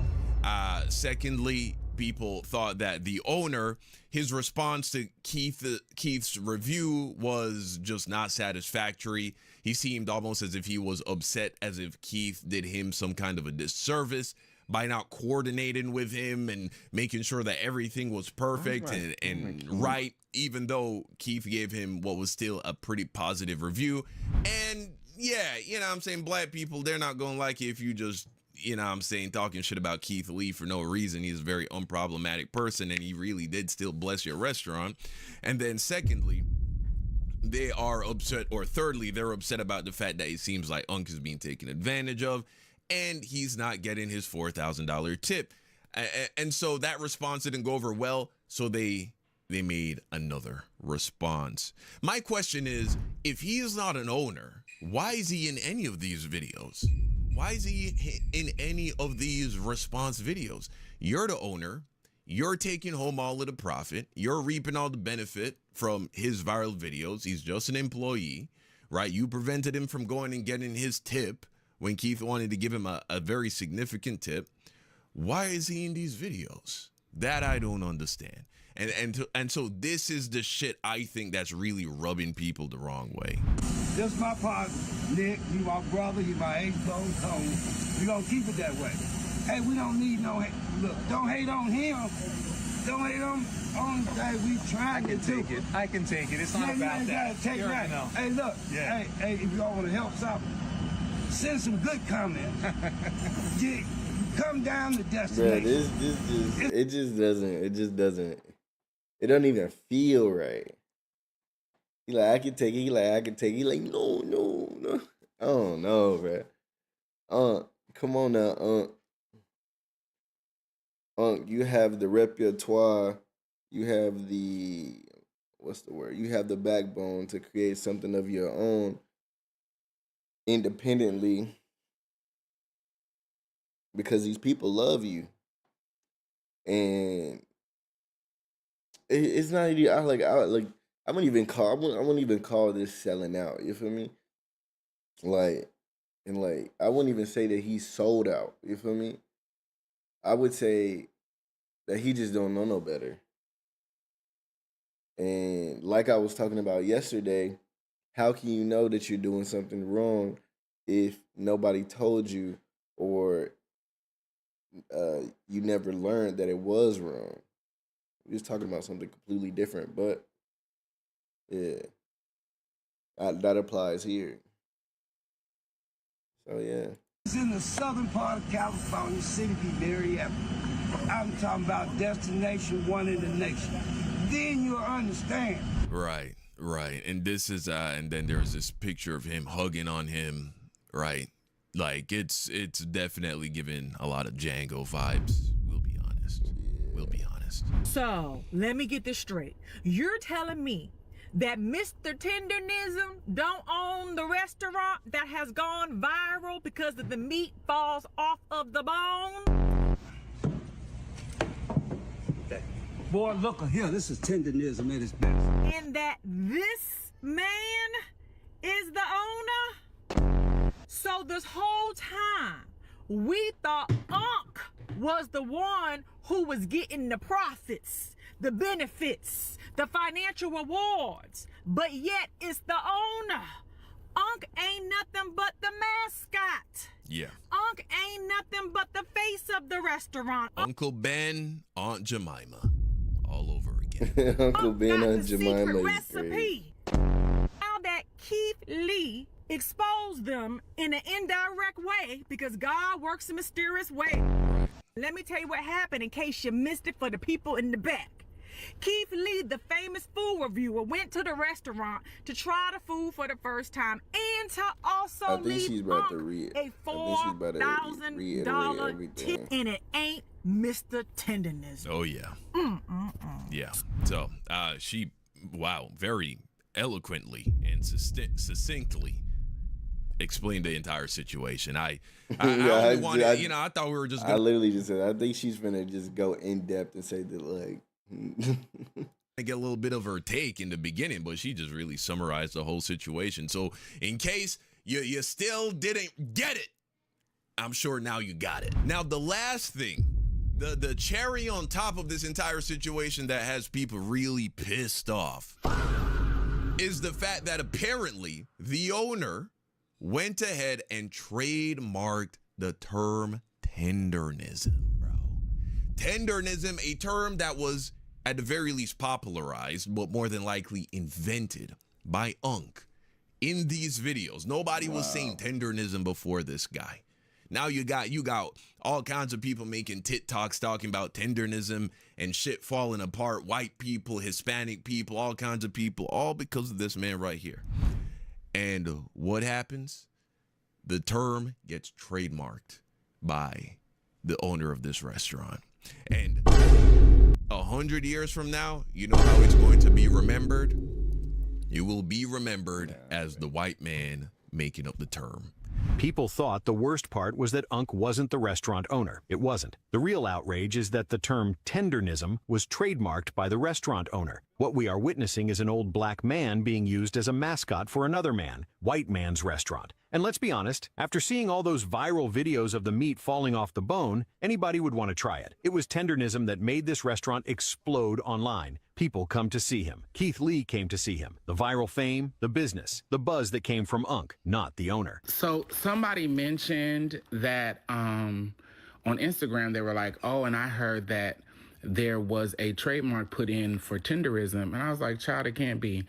Secondly, people thought that the owner, his response to Keith's review was just not satisfactory. He seemed almost as if he was upset, as if Keith did him some kind of a disservice by not coordinating with him and making sure that everything was perfect and right, even though Keith gave him what was still a pretty positive review. And yeah, you know what I'm saying, black people, they're not gonna like it if you just, you know what I'm saying, talking shit about Keith Lee for no reason. He's a very unproblematic person, and he really did still bless your restaurant. And then secondly, they are upset, or thirdly, they're upset about the fact that it seems like Unc is being taken advantage of, and he's not getting his $4,000 tip. And so that response didn't go over well, so they made another response. My question is, if he is not an owner, why is he in any of these videos? Why is he in any of these response videos? You're the owner. You're taking home all of the profit. You're reaping all the benefit from his viral videos. He's just an employee, right? You prevented him from going and getting his tip when Keith wanted to give him a very significant tip. Why is he in these videos? That I don't understand. And so this is the shit I think that's really rubbing people the wrong way. This my partner, Nick. You my brother. You my age-old Tony. We gonna keep it that way. Hey, we don't need no hate. Look, don't hate on him. Don't hate on hey, we trying to take it. I can take it. It's not about that. Take that. Hey, look. Yeah. Hey, if y'all want to help something, send some good comments. Come down to destination. Bro, it doesn't even feel right. He like, I can take it. He like, I can take it. He like, no. I don't know, bro. Come on now, you have the repertoire. You have the, you have the backbone to create something of your own independently, because these people love you. And it's not, I wouldn't even call this selling out. You feel me? I wouldn't even say that he's sold out. You feel me? I would say that he just don't know no better. And like I was talking about yesterday, how can you know that you're doing something wrong if nobody told you, or you never learned that it was wrong? We're just talking about something completely different, but yeah, that applies here. So yeah. It's in the southern part of California, city be Marietta. I'm talking about destination one in the nation. Then you'll understand. Right. And this is and then there's this picture of him hugging on him, right? Like it's definitely giving a lot of Django vibes. We'll be honest. So let me get this straight. You're telling me that Mr. Tendernism don't own the restaurant that has gone viral because of the meat falls off of the bone? Boy, look here, this is tendernism at its best. And that this man is the owner? So this whole time, we thought Unc was the one who was getting the profits, the benefits, the financial rewards, but yet it's the owner. Unc ain't nothing but the mascot. Yeah. Unc ain't nothing but the face of the restaurant. Uncle Ben, Aunt Jemima, all over again. Uncle Ben, Aunt Jemima is recipe. great. Now that Keith Lee exposed them in an indirect way, because God works in mysterious ways. Let me tell you what happened in case you missed it for the people in the back. Keith Lee, the famous food reviewer, went to the restaurant to try the food for the first time and to also leave Unc a $4,000 tip, and it ain't Mr. Tenderness. Oh, yeah. Yeah. So, she, wow, very eloquently and succinctly explained the entire situation. I thought we were just gonna... I literally just said, I think she's gonna just go in depth and say that, like... I get a little bit of her take in the beginning, but she just really summarized the whole situation. So in case you still didn't get it, I'm sure now you got it. Now, the last thing, the cherry on top of this entire situation that has people really pissed off is the fact that apparently the owner went ahead and trademarked the term tendernism, bro. Tendernism, a term that was at the very least popularized, but more than likely invented by Unc in these videos. Nobody was saying tendernism before this guy. Now you got all kinds of people making TikToks talking about tendernism and shit falling apart. White people, Hispanic people, all kinds of people, all because of this man right here. And what happens? The term gets trademarked by the owner of this restaurant. And 100 years from now, you know how it's going to be remembered? You will be remembered as the white man making up the term. People thought the worst part was that Unc wasn't the restaurant owner. It wasn't. The real outrage is that the term tendernism was trademarked by the restaurant owner. What we are witnessing is an old black man being used as a mascot for another man, white man's restaurant. And let's be honest, after seeing all those viral videos of the meat falling off the bone, anybody would want to try it. It was tendernism that made this restaurant explode online. People come to see him. Keith Lee came to see him. The viral fame, the business, the buzz that came from Unc, not the owner. So somebody mentioned that on Instagram, they were like, oh, and I heard that there was a trademark put in for tenderism. And I was like, child, it can't be.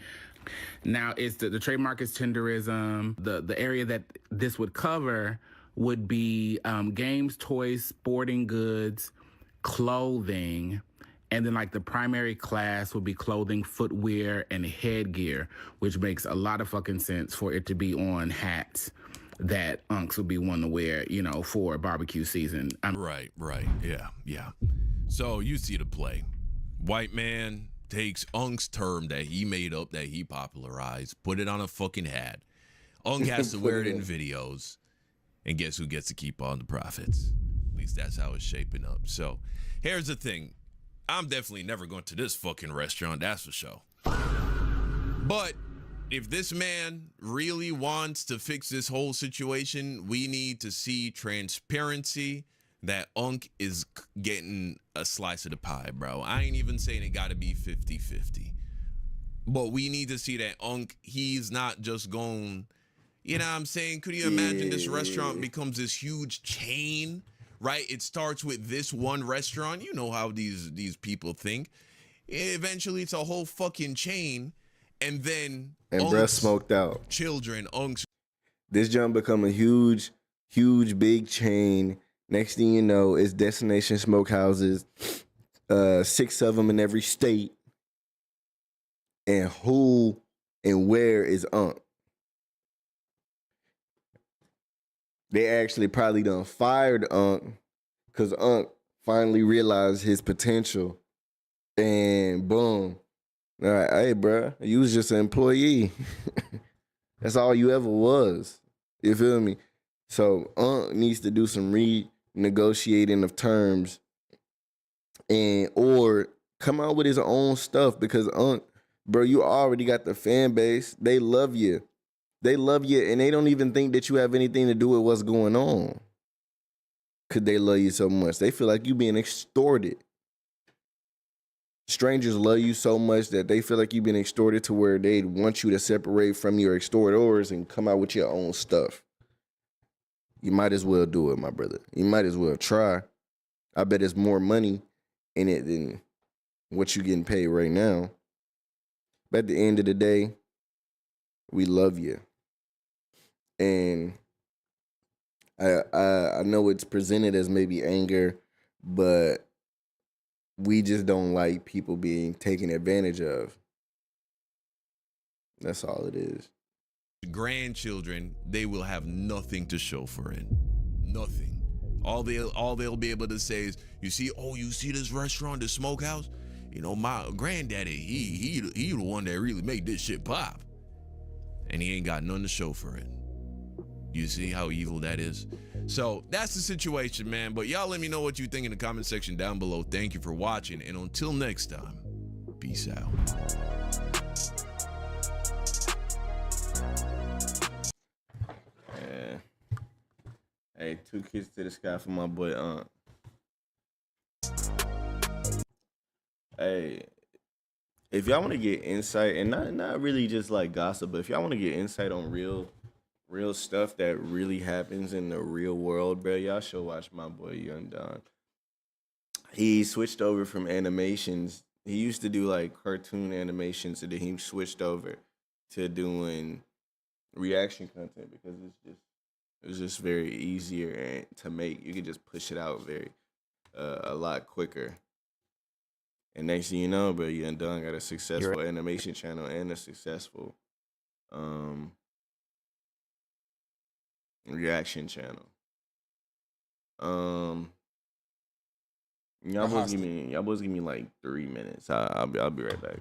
Now, it's the trademark is tenderism. The area that this would cover would be games, toys, sporting goods, clothing, and then like the primary class would be clothing, footwear, and headgear, which makes a lot of fucking sense for it to be on hats that Uncs would be one to wear, you know, for barbecue season. Right. Yeah. So you see the play. White man takes Unc's term that he made up, that he popularized, put it on a fucking hat. Unc has to wear it in videos, and guess who gets to keep on the profits? At least that's how it's shaping up. So here's the thing. I'm definitely never going to this fucking restaurant, that's for sure. But if this man really wants to fix this whole situation, we need to see transparency that Unc is getting a slice of the pie, bro. I ain't even saying it got to be 50-50. But we need to see that Unc, he's not just going, you know what I'm saying? Could you imagine this restaurant becomes this huge chain, right? It starts with this one restaurant. You know how these people think. Eventually, it's a whole fucking chain. And then and breath smoked out. Children, Unc's. This jump become a huge, big chain. Next thing you know, it's destination smokehouses, 6 of them in every state. And who and where is Unc? They actually probably done fired Unc because Unc finally realized his potential. And boom. All right, hey, bro, you was just an employee. That's all you ever was. You feel me? So Unc needs to do some renegotiating of terms and or come out with his own stuff because Unc, bro, you already got the fan base. They love you. They love you, and they don't even think that you have anything to do with what's going on. Because they love you so much. They feel like you being extorted. Strangers love you so much that they feel like you've been extorted to where they want you to separate from your extorters and come out with your own stuff. You might as well do it, my brother. You might as well try. I bet there's more money in it than what you're getting paid right now. But at the end of the day, we love you. And I know it's presented as maybe anger, but we just don't like people being taken advantage of. That's all it is. Grandchildren, they will have nothing to show for it. Nothing. All they'll be able to say is, you see this restaurant, this smokehouse? You know, my granddaddy, he the one that really made this shit pop. And he ain't got nothing to show for it. You see how evil that is? So that's the situation, man. But y'all let me know what you think in the comment section down below. Thank you for watching. And until next time, peace out. Yeah. Hey, 2 kids to the sky for my boy Aunt. Hey, if y'all want to get insight, and not really just like gossip, but if y'all want to get insight on real stuff that really happens in the real world, bro, y'all should watch my boy Young Don. He switched over from animations. He used to do like cartoon animations, and then he switched over to doing reaction content because it's just very easier to make. You can just push it out a lot quicker. And next thing you know, bro, Young Don got a successful animation channel and a successful reaction channel. Y'all boys give me like 3 minutes. I'll be right back.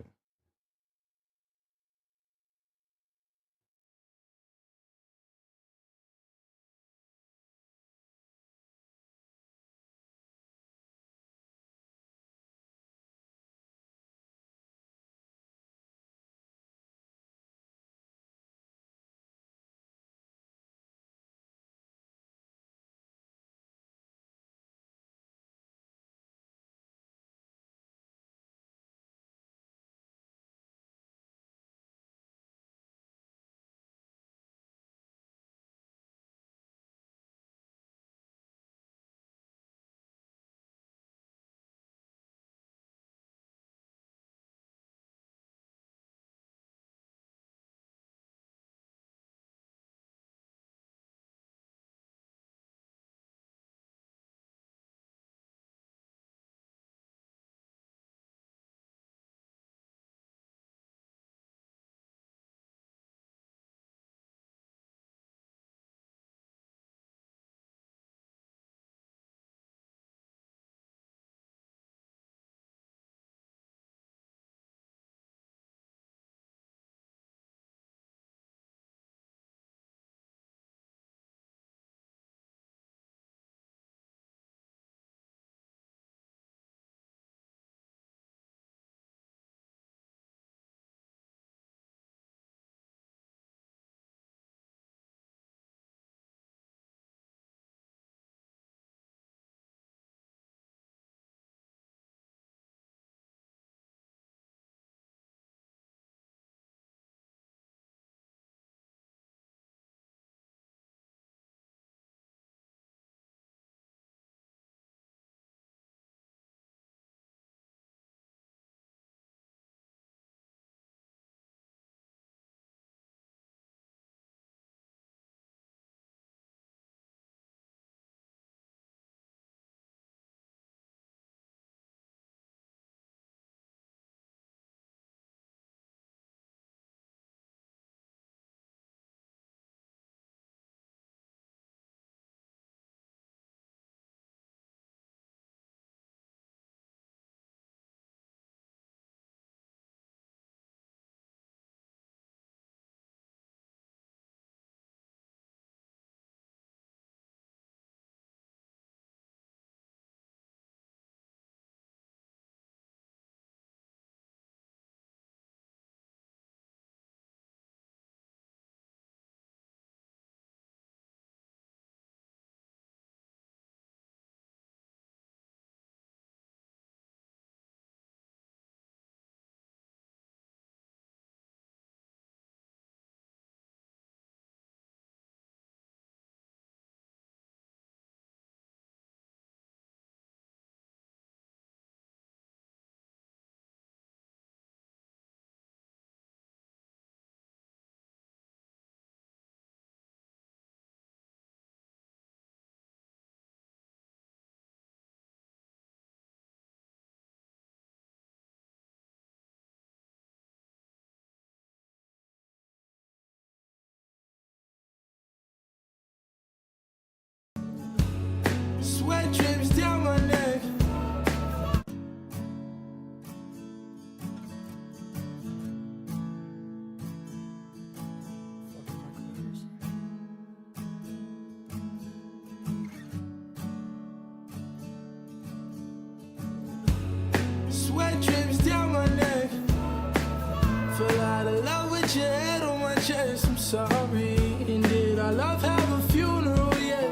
chest, I'm sorry. And did our love have a funeral yet?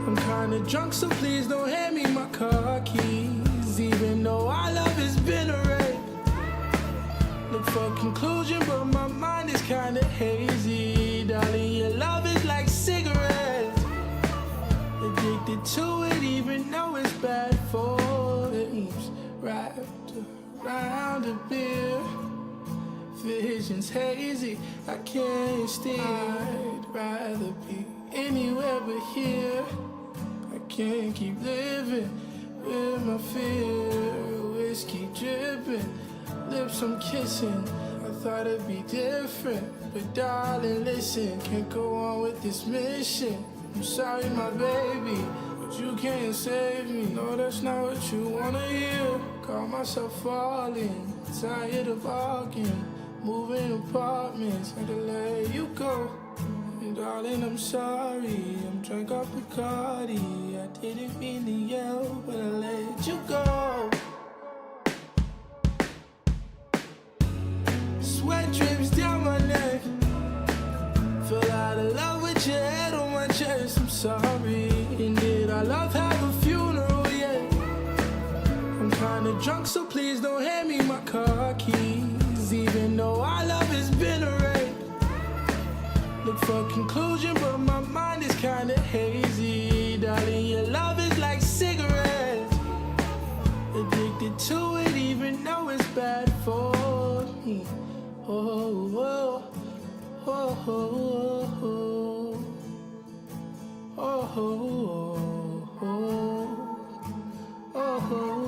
I'm kinda drunk, so please don't hand me my car keys. Even though our love has been a wreck. Look for conclusion, but my mind is kinda hazy. Darling, your love is like cigarettes. Addicted to it, even though it's bad for it. Wrapped around a beer. Visions hazy, I can't steer. I'd rather be anywhere but here. I can't keep living with my fear. Whiskey dripping, lips I'm kissing. I thought it'd be different, but darling, listen, can't go on with this mission. I'm sorry, my baby, but you can't save me. No, that's not what you wanna hear. Call myself falling, tired of arguing. Moving apartments, had to let you go. And darling, I'm sorry, I'm drunk off Bacardi. I didn't mean to yell, but I let you go. Sweat drips down my neck. Feel out of love with your head on my chest, I'm sorry. And did our love have a funeral yet? I'm kinda drunk, so please don't hand me my car keys. Even though our love has been a wreck. Look for conclusion, but my mind is kinda hazy. Darling, your love is like cigarettes. Addicted to it, even though it's bad for me. Oh, oh, oh, oh, oh, oh, oh, oh, oh, oh, oh.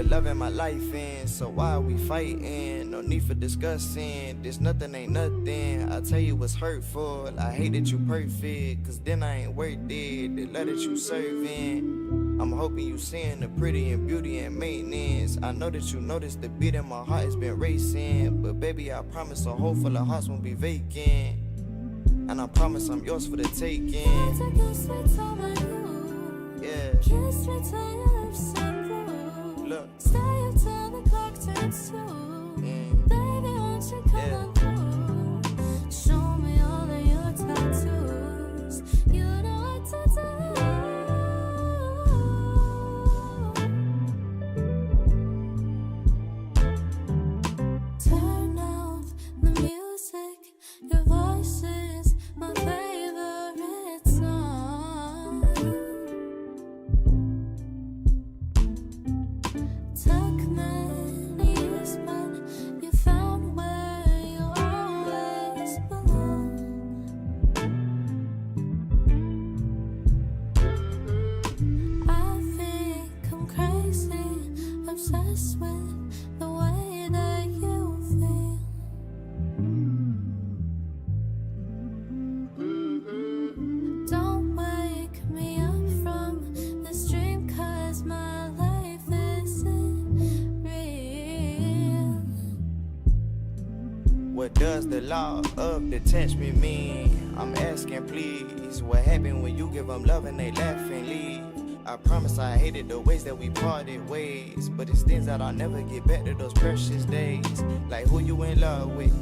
Loving my life in, so why are we fighting? No need for discussing, this nothing ain't nothing. I tell you what's hurtful, I hate that you perfect, cause then I ain't worth it, the love that you serving. I'm hoping you seeing the pretty and beauty and maintenance. I know that you noticed the beat in my heart has been racing, but baby I promise a hole full of hearts won't be vacant. And I promise I'm yours for the taking. Yeah. Look. Stay up till the clock turns 2. Baby, won't you come on through? Show me all of your tattoos. You know what to do. Turn off the music. Your voice is my favorite song. Took many years, but you found where you always belong. I think I'm crazy, obsessed with the way that you feel. Don't wake me up from this dream, 'cause my life isn't real. What does the law of detachment mean? I'm asking please, what happened when you give them love and they laugh and leave? I promise I hated the ways that we parted ways, but it's things that I'll never get back to those precious days. Like who you in love with?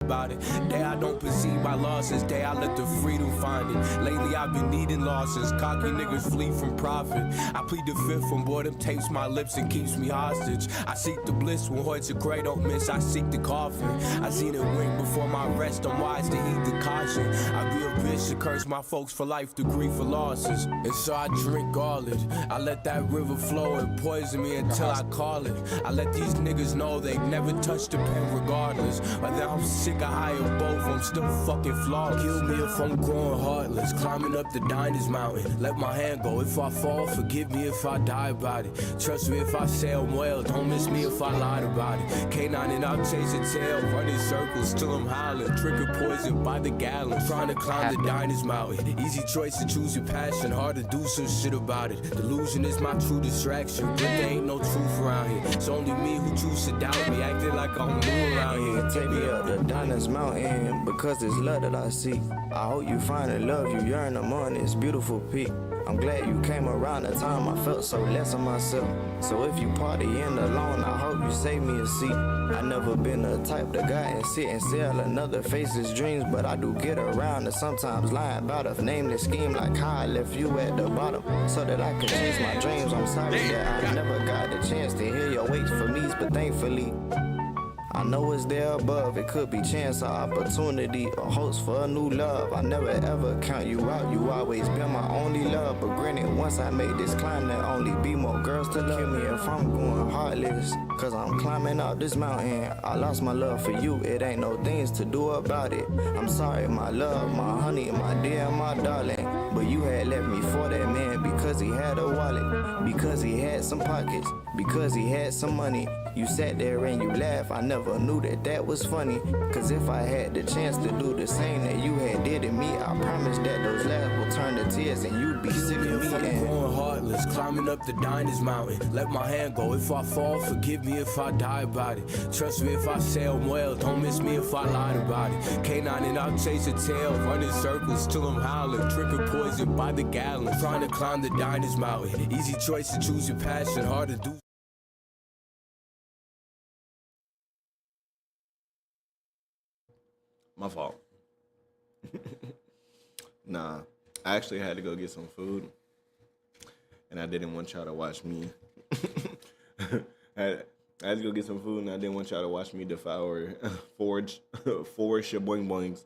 About it. Day I don't perceive my losses, day I let the freedom find it. Lately I've been needing losses, cocky niggas flee from profit. I plead the fifth from boredom, tapes my lips and keeps me hostage. I seek the bliss when hearts of gray don't miss, I seek the coffin. I seen it wink before my rest, I'm wise to heed the caution. I be a bitch to curse my folks for life, the grief for losses. And so I drink all it, I let that river flow and poison me until I call it. I let these niggas know they never touched the pen regardless. Whether I'm sick or high or both, I'm still fucking flawed. Kill me if I'm growing heartless, climbing up the Diners Mountain. Let my hand go if I fall, forgive me if I die about it. Trust me if I say I'm well, don't miss me if I lied about it. K9 and I'll chase a tail, running circles till I'm howling. Drinking poison by the gallon, trying to climb the Diners Mountain. Easy choice to choose your passion, hard to do some shit about it. Delusion is my true distraction, but there ain't no truth around here. It's only me who choose to doubt me, acting like I'm new around here. Take me up the Diners Mountain, because it's love that I seek. I hope you find the love you yearn among this beautiful peak. I'm glad you came around the time I felt so less of myself. So if you partying alone, I hope you save me a seat. I never been the type to go and sit and sell another face's dreams, but I do get around to sometimes lying about a nameless scheme, like how I left you at the bottom so that I can chase my dreams. I'm sorry that I never got the chance to hear your waits for me, but thankfully I know it's there above. It could be chance or opportunity or hopes for a new love. I never ever count you out, you always been my only love. But granted, once I made this climb, there'll only be more girls to love me if I'm going heartless, cause I'm climbing up this mountain. I lost my love for you, it ain't no things to do about it. I'm sorry, my love, my honey, my dear, my darling, but you had left me for that man because he had a wallet, because he had some pockets, because he had some money. You sat there and you laughed, I never knew that that was funny. Cause if I had the chance to do the same that you had did to me, I promise that those laughs will turn to tears and you'd be sick of me. I'm growing heartless, climbing up the Diners Mountain. Let my hand go if I fall, forgive me if I die about it. Trust me if I say I'm well, don't miss me if I lied about it. K9 and I'll chase a tail, running circles till I'm howling. Drinking poison by the gallon, trying to climb the Diners Mountain. Easy choice to choose your passion, hard to do. My fault. Nah, I actually had to go get some food, and I didn't want y'all to watch me. I had to go get some food, and I didn't want y'all to watch me devour four shaboing boings.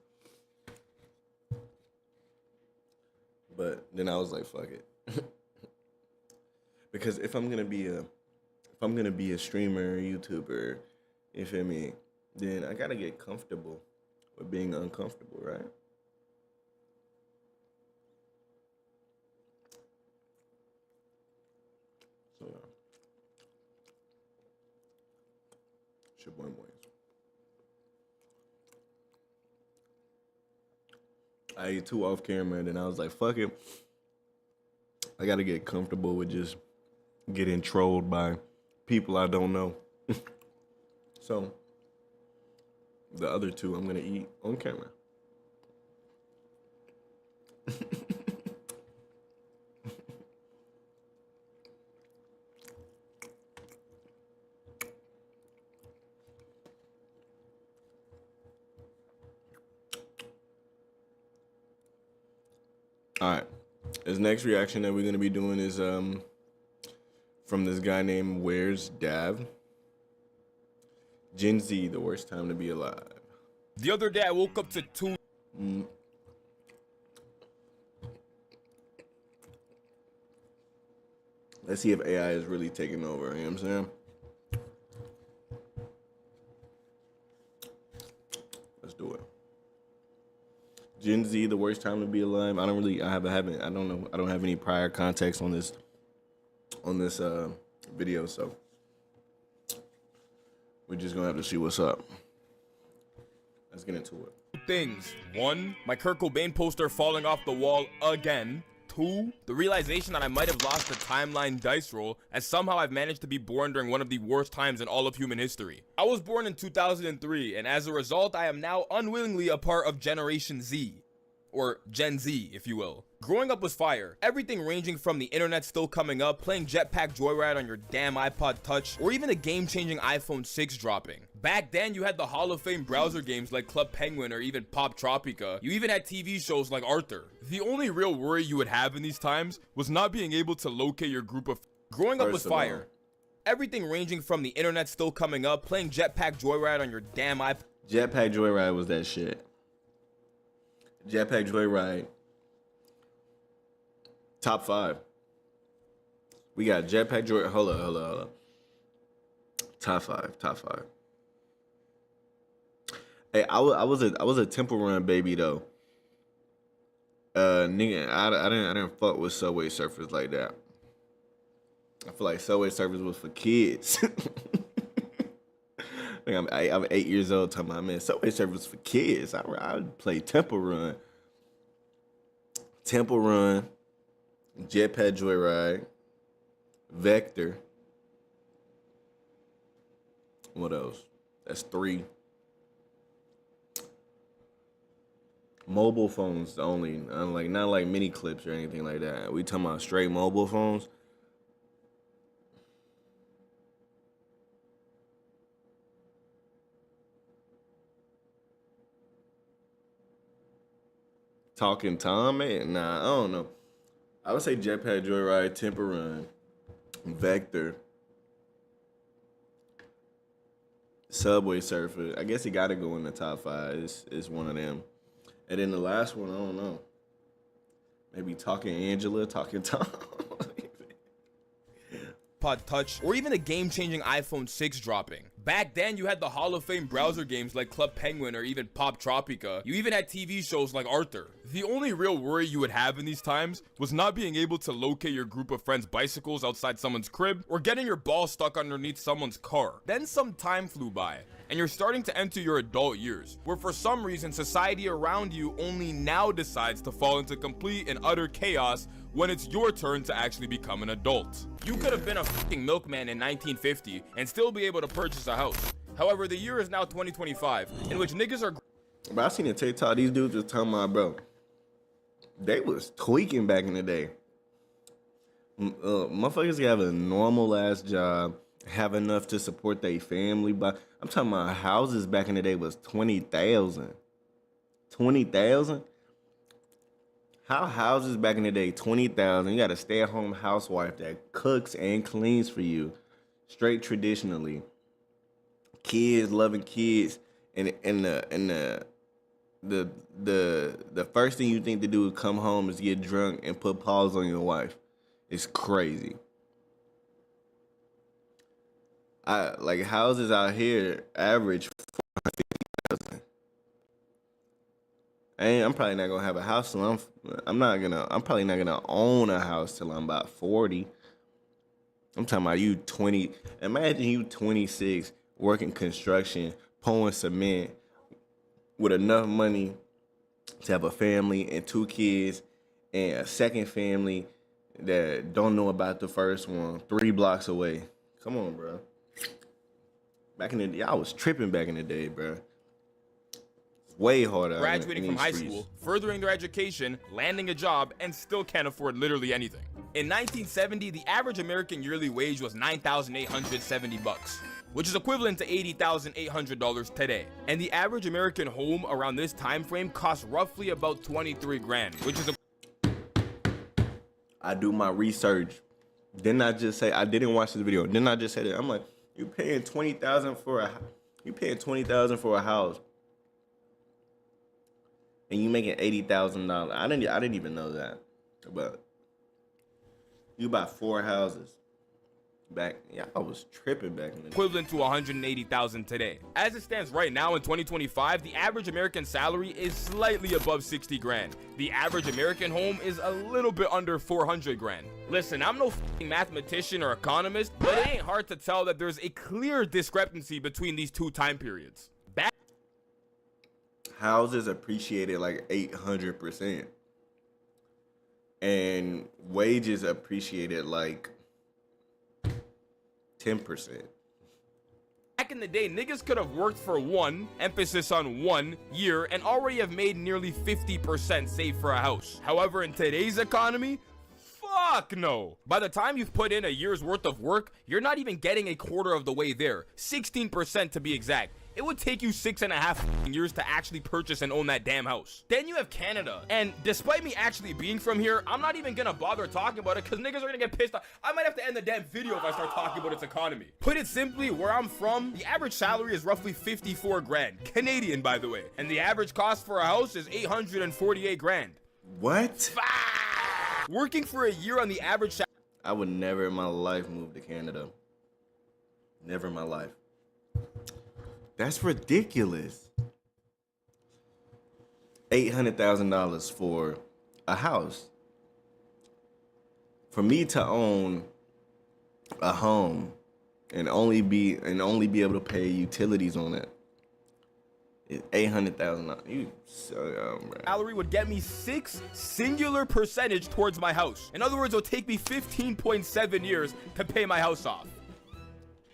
But then I was like, fuck it, because if I'm gonna be a streamer, YouTuber, you feel me? Then I gotta get comfortable with being uncomfortable, right? So, shaboing boings. I ate 2 off camera, and then I was like, fuck it. I gotta get comfortable with just getting trolled by people I don't know. So, the other 2 I'm gonna eat on camera. All right. This next reaction that we're gonna be doing is from this guy named Where's Dav. Gen Z, the worst time to be alive. The other day I woke up to two. Let's see if AI is really taking over. You know what I'm saying? Let's do it. Gen Z, the worst time to be alive. I don't have any prior context on this video, so we're just gonna have to see what's up. Let's get into it. Things. 1, my Kurt Cobain poster falling off the wall again. 2, the realization that I might have lost the timeline dice roll, as somehow I've managed to be born during one of the worst times in all of human history. I was born in 2003, and as a result, I am now unwillingly a part of Generation Z. Or Gen Z, if you will. Growing up was fire. Everything ranging from the internet still coming up, playing Jetpack Joyride on your damn iPod Touch, or even the game-changing iPhone 6 dropping. Back then, you had the Hall of Fame browser games like Club Penguin or even Pop Tropica. You even had TV shows like Arthur. The only real worry you would have in these times was not being able to locate your group of... Growing up was fire. Everything ranging from the internet still coming up, playing Jetpack Joyride on your damn iPod... Jetpack Joyride was that shit. Jetpack Joyride. Top 5. We got Jetpack Joyride. Hold up. Top 5. Hey, I was a Temple Run baby though. Nigga, I didn't fuck with Subway Surfers like that. I feel like Subway Surfers was for kids. I'm 8 years old talking about, man, Subway Surfers for kids. I would play Temple Run. Jetpack Joyride, Vector. What else? That's 3. Mobile phones only, not like mini clips or anything like that. We talking about straight mobile phones. Talking Tom, man? Nah, I don't know. I would say Jetpack Joyride, Temple Run, Vector, Subway Surfer. I guess he got to go in the top 5. It's one of them. And then the last one, I don't know. Maybe Talking Angela, Talking Tom. Pod Touch, or even the game-changing iPhone 6 dropping. Back then, you had the Hall of Fame browser games like Club Penguin or even Pop Tropica. You even had TV shows like Arthur. The only real worry you would have in these times was not being able to locate your group of friends' bicycles outside someone's crib, or getting your ball stuck underneath someone's car. Then some time flew by, and you're starting to enter your adult years, where for some reason society around you only now decides to fall into complete and utter chaos when it's your turn to actually become an adult. You could have been a fucking milkman in 1950 and still be able to purchase a house. However, the year is now 2025, in which niggas are... But I seen a TikTok, these dudes was telling my bro, they was tweaking back in the day. Motherfuckers have a normal ass job, have enough to support their family, but I'm talking about houses back in the day was 20,000. 20,000? How houses back in the day, 20,000, you got a stay-at-home housewife that cooks and cleans for you, straight traditionally. Kids loving kids, and the first thing you think to do is come home is get drunk and put paws on your wife. It's crazy. Like houses out here average 450,000. I'm probably not gonna have a house till I'm probably not gonna own a house till I'm about 40. I'm talking about you 20. Imagine you 26 working construction, pouring cement with enough money to have a family and 2 kids and a second family that don't know about the first one 3 blocks away. Come on, bro. Back in the day, I was tripping back in the day, bro. Way harder. Graduating from high school, furthering their education, landing a job, and still can't afford literally anything. In 1970, the average American yearly wage was $9,870, which is equivalent to $80,800 today. And the average American home around this time frame costs roughly about 23 grand, which is I do my research. Then I just say I didn't watch this video. Then I just said it. I'm like, you paying $20,000 for a house, and you making $80,000. I didn't even know that, but you buy 4 houses. I was tripping back in the day. Equivalent to 180,000 today. As it stands right now in 2025, the average American salary is slightly above 60 grand. The average American home is a little bit under 400 grand. Listen, I'm no mathematician or economist, but it ain't hard to tell that there's a clear discrepancy between these two time periods. Houses appreciated like 800%, and wages appreciated like 10%. Back in the day, niggas could have worked for emphasis on 1 year, and already have made nearly 50% save for a house. However, in today's economy, fuck no. By the time you've put in a year's worth of work, you're not even getting a quarter of the way there. 16% to be exact. It would take you 6.5 years to actually purchase and own that damn house. Then you have Canada. And despite me actually being from here, I'm not even gonna bother talking about it because niggas are gonna get pissed off. I might have to end the damn video if I start talking about its economy. Put it simply, where I'm from, the average salary is roughly 54 grand. Canadian, by the way. And the average cost for a house is 848 grand. What? Working for a year on the average salary. I would never in my life move to Canada. Never in my life. That's ridiculous. $800,000 for a house. For me to own a home and only be able to pay utilities on it, it's $800,000. You so young, bro. Salary would get me 6 singular percentage towards my house. In other words, it'll take me 15.7 years to pay my house off.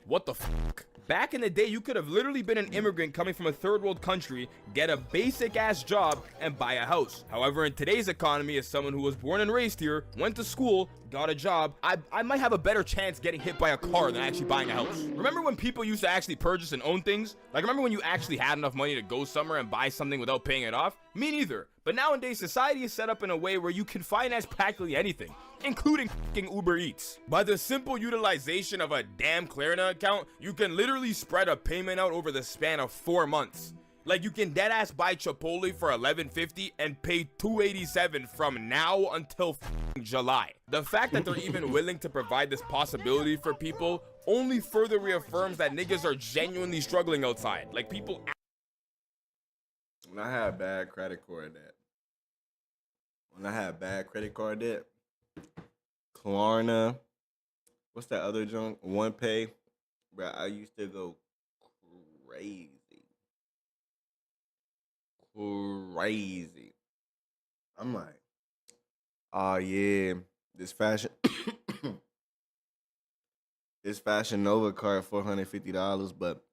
What the fuck? Back in the day, you could have literally been an immigrant coming from a third world country, get a basic ass job, and buy a house. However, in today's economy, as someone who was born and raised here, went to school, got a job, I might have a better chance getting hit by a car than actually buying a house. Remember when people used to actually purchase and own things? Like, remember when you actually had enough money to go somewhere and buy something without paying it off? Me neither. But nowadays, society is set up in a way where you can finance practically anything, including f***ing Uber Eats. By the simple utilization of a damn Klarna account, you can literally spread a payment out over the span of 4 months. Like, you can deadass buy Chipotle for $11.50 and pay $2.87 from now until July. The fact that they're even willing to provide this possibility for people only further reaffirms that niggas are genuinely struggling outside. Like, people. When I had bad credit card debt, Klarna, what's that other junk? OnePay, bro. I used to go crazy. I'm like, oh yeah, this Fashion Nova card $450, but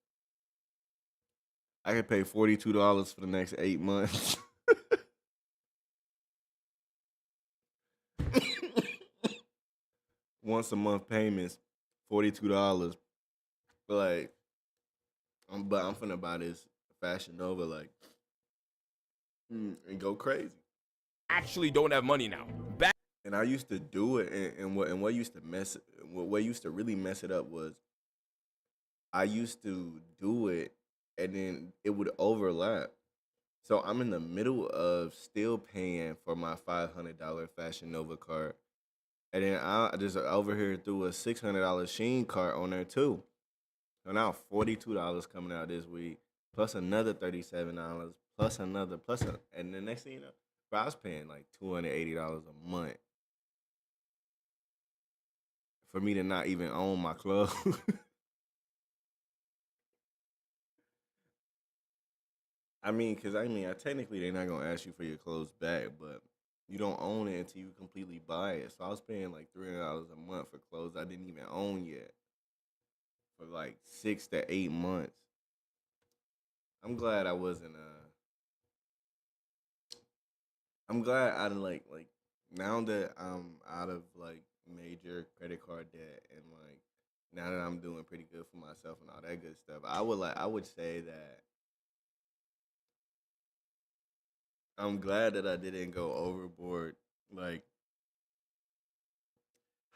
I could pay $42 for the next 8 months. Once a month payments, $42. But I'm finna buy this Fashion Nova and go crazy. Actually don't have money now. And I used to do it, and what used to really mess it up was I used to do it, and then it would overlap. So I'm in the middle of still paying for my $500 Fashion Nova card, and then I just over here threw a $600 Sheen card on there too. So now $42 coming out this week, plus another $37, and the next thing you know, bro, I was paying like $280 a month for me to not even own my clothes. I technically they're not gonna ask you for your clothes back, but you don't own it until you completely buy it. So I was paying like $300 a month for clothes I didn't even own yet for like 6 to 8 months. I'm glad I wasn't. I'm glad out of like now that I'm out of like major credit card debt, and like now that I'm doing pretty good for myself and all that good stuff, I would say that I'm glad that I didn't go overboard like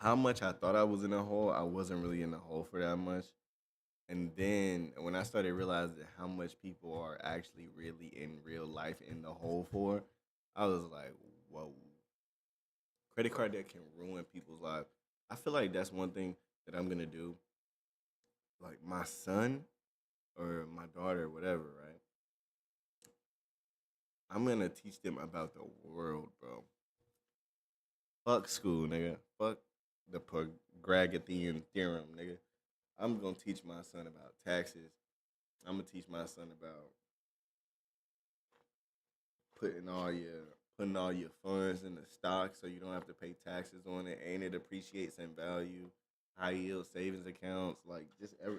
how much I thought I was in a hole, I wasn't really in the hole for that much. And then when I started realizing how much people are actually really in real life in the hole for, I was like, whoa. Credit card debt can ruin people's lives. I feel like that's one thing that I'm gonna do. Like my son or my daughter, whatever, right? I'm gonna teach them about the world, bro. Fuck school, nigga. Fuck the Pythagorean theorem, nigga. I'm gonna teach my son about taxes. I'm gonna teach my son about putting all your funds in the stock so you don't have to pay taxes on it, and it appreciates in value. High yield savings accounts, like just I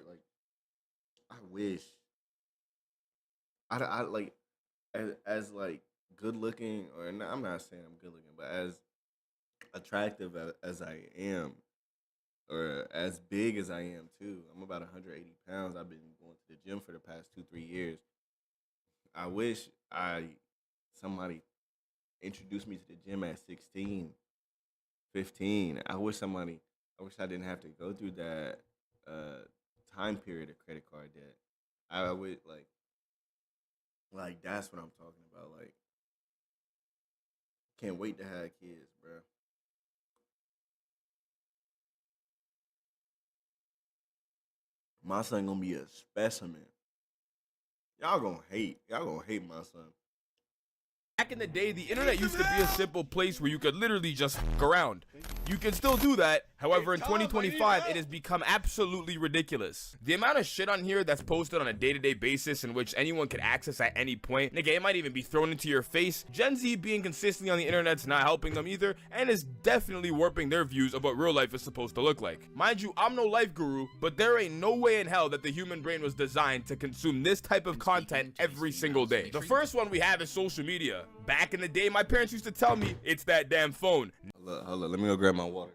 wish I like as like good looking, or not, I'm not saying I'm good looking, but as attractive as I am, or as big as I am too. I'm about 180 pounds. I've been going to the gym for the past 2-3 years. I wish somebody introduced me to the gym at 16, 15. I wish I didn't have to go through that time period of credit card debt. I would like that's what I'm talking about. Like, can't wait to have kids, bro. My son gonna be a specimen. Y'all gonna hate my son. Back in the day, the internet used to be a simple place where you could literally just fuck around. You can still do that. However, in 2025, it has become absolutely ridiculous. The amount of shit on here that's posted on a day-to-day basis in which anyone can access at any point, nigga, it might even be thrown into your face. Gen Z being consistently on the internet's not helping them either, and is definitely warping their views of what real life is supposed to look like. Mind you, I'm no life guru, but there ain't no way in hell that the human brain was designed to consume this type of content every single day. The first one we have is social media. Back in the day, my parents used to tell me, it's that damn phone. Hold up, let me go grab my water.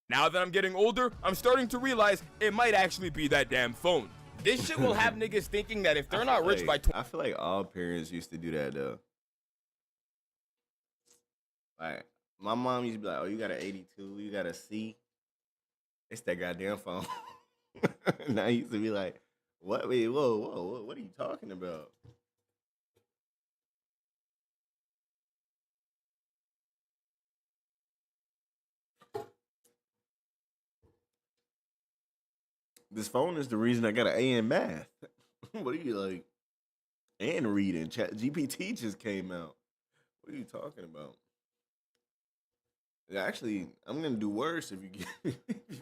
Now that I'm getting older, I'm starting to realize it might actually be that damn phone. This shit will have niggas thinking that if they're not rich by I feel like all parents used to do that though. Like my mom used to be like, "Oh, you got an 82, you got a C." It's that goddamn phone. And I used to be like, "What? Wait, whoa, what are you talking about?" This phone is the reason I got an A in math. What are you like? And reading. Chat GPT just came out. What are you talking about? Actually, I'm gonna do worse if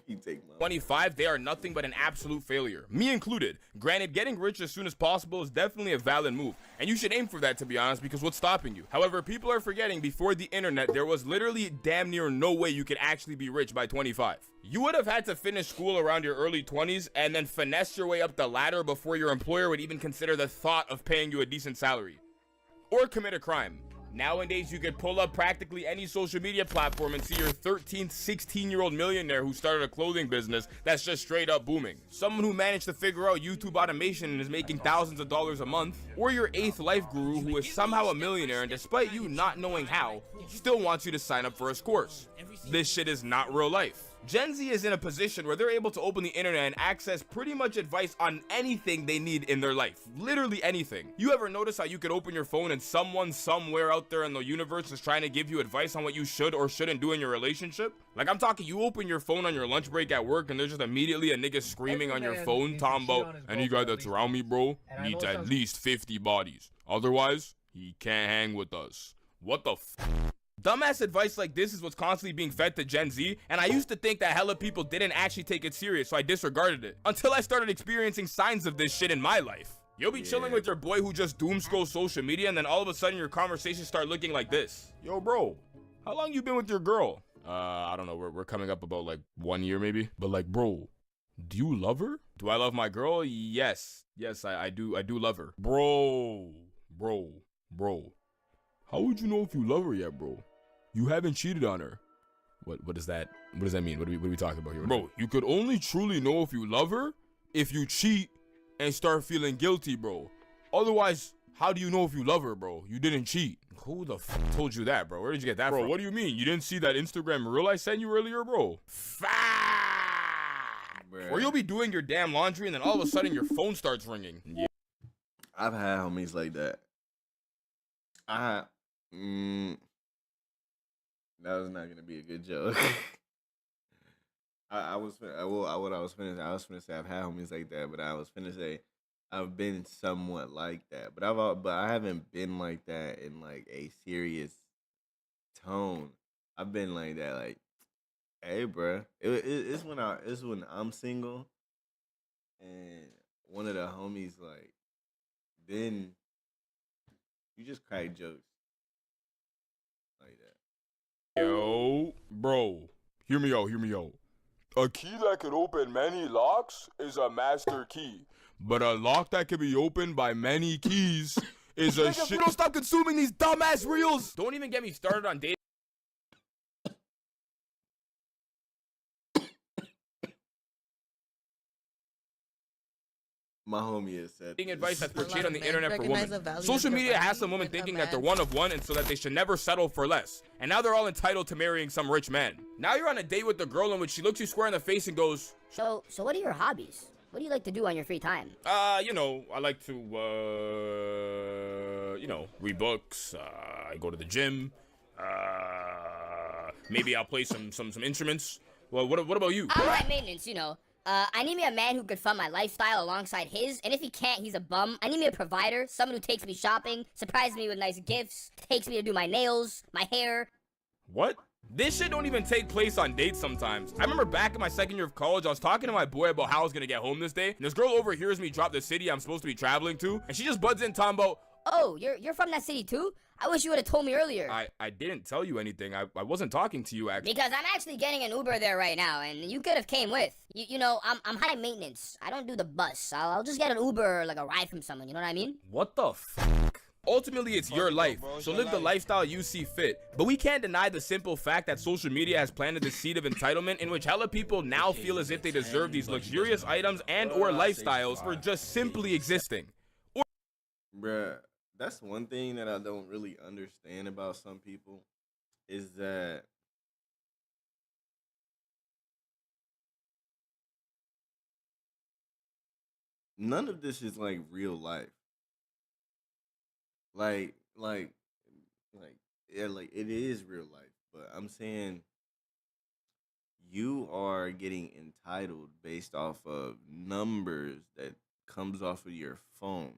you take my 25, they are nothing but an absolute failure, me included. Granted, getting rich as soon as possible is definitely a valid move, and you should aim for that, to be honest, because what's stopping you? However, people are forgetting before the internet, there was literally damn near no way you could actually be rich by 25. You would have had to finish school around your early 20s and then finesse your way up the ladder before your employer would even consider the thought of paying you a decent salary. Or commit a crime. Nowadays, you could pull up practically any social media platform and see your 13, 16-year-old millionaire who started a clothing business that's just straight up booming. Someone who managed to figure out YouTube automation and is making thousands of dollars a month. Or your 8th life guru who is somehow a millionaire and despite you not knowing how, still wants you to sign up for his course. This shit is not real life. Gen Z is in a position where they're able to open the internet and access pretty much advice on anything they need in their life. Literally anything. You ever notice how you could open your phone and someone somewhere out there in the universe is trying to give you advice on what you should or shouldn't do in your relationship? Like, I'm talking, you open your phone on your lunch break at work and there's just immediately a nigga screaming on your phone talking about, any guy that's around me, bro, needs at least 50 bodies. Otherwise, he can't hang with us. What the f? Dumbass advice like this is what's constantly being fed to Gen Z, and I used to think that hella people didn't actually take it serious, so I disregarded it. Until I started experiencing signs of this shit in my life. You'll be chilling with your boy who just doom scrolls social media, and then all of a sudden your conversations start looking like this. Yo, bro, how long you been with your girl? I don't know. We're coming up about like 1 year maybe. But like, bro, do you love her? Do I love my girl? Yes, I do. I do love her. Bro. How would you know if you love her yet, bro? You haven't cheated on her. What does that mean? What are we talking about here? Bro, you could only truly know if you love her if you cheat and start feeling guilty, bro. Otherwise, how do you know if you love her, bro? You didn't cheat. Who the f told you that, bro? Where did you get that from? Bro, what do you mean? You didn't see that Instagram reel I sent you earlier, bro? Or you'll be doing your damn laundry and then all of a sudden your phone starts ringing. Yeah. I've had homies like that. That was not gonna be a good joke. I was finna say I've had homies like that, but I was finna say I've been somewhat like that, but I haven't been like that in like a serious tone. I've been like that, like, hey, bruh. It's when I'm single, and one of the homies like, then you just crack jokes like that. Yo, bro, hear me out. A key that can open many locks is a master key. But a lock that can be opened by many keys is a shit. Don't stop consuming these dumbass reels. Don't even get me started on dating. My homie has said Advice that's portrayed on the internet for women. Social media has some women thinking that they're one of one and so that they should never settle for less. And now they're all entitled to marrying some rich man. Now you're on a date with the girl in which she looks you square in the face and goes, So what are your hobbies? What do you like to do on your free time? You know, I like to, read books. I go to the gym. Maybe I'll play some instruments. Well, what about you? I'm high maintenance, you know. I need me a man who could fund my lifestyle alongside his, and if he can't, he's a bum. I need me a provider, someone who takes me shopping, surprises me with nice gifts, takes me to do my nails, my hair. What? This shit don't even take place on dates sometimes. I remember back in my second year of college, I was talking to my boy about how I was gonna get home this day, and this girl overhears me drop the city I'm supposed to be traveling to, and she just buds in talking about, oh, you're from that city too? I wish you would have told me earlier. I didn't tell you anything. I wasn't talking to you, actually. Because I'm actually getting an Uber there right now, and you could have came with. You know, I'm high maintenance. I don't do the bus. I'll just get an Uber or like a ride from someone, you know what I mean? What the fuck? Ultimately, it's your life, so live the lifestyle you see fit. But we can't deny the simple fact that social media has planted the seed of entitlement in which hella people now feel as if they deserve these luxurious items and or lifestyles for just simply existing. Bruh, that's one thing that I don't really understand about some people is that none of this is like real life. Like it is real life, but I'm saying you are getting entitled based off of numbers that comes off of your phone.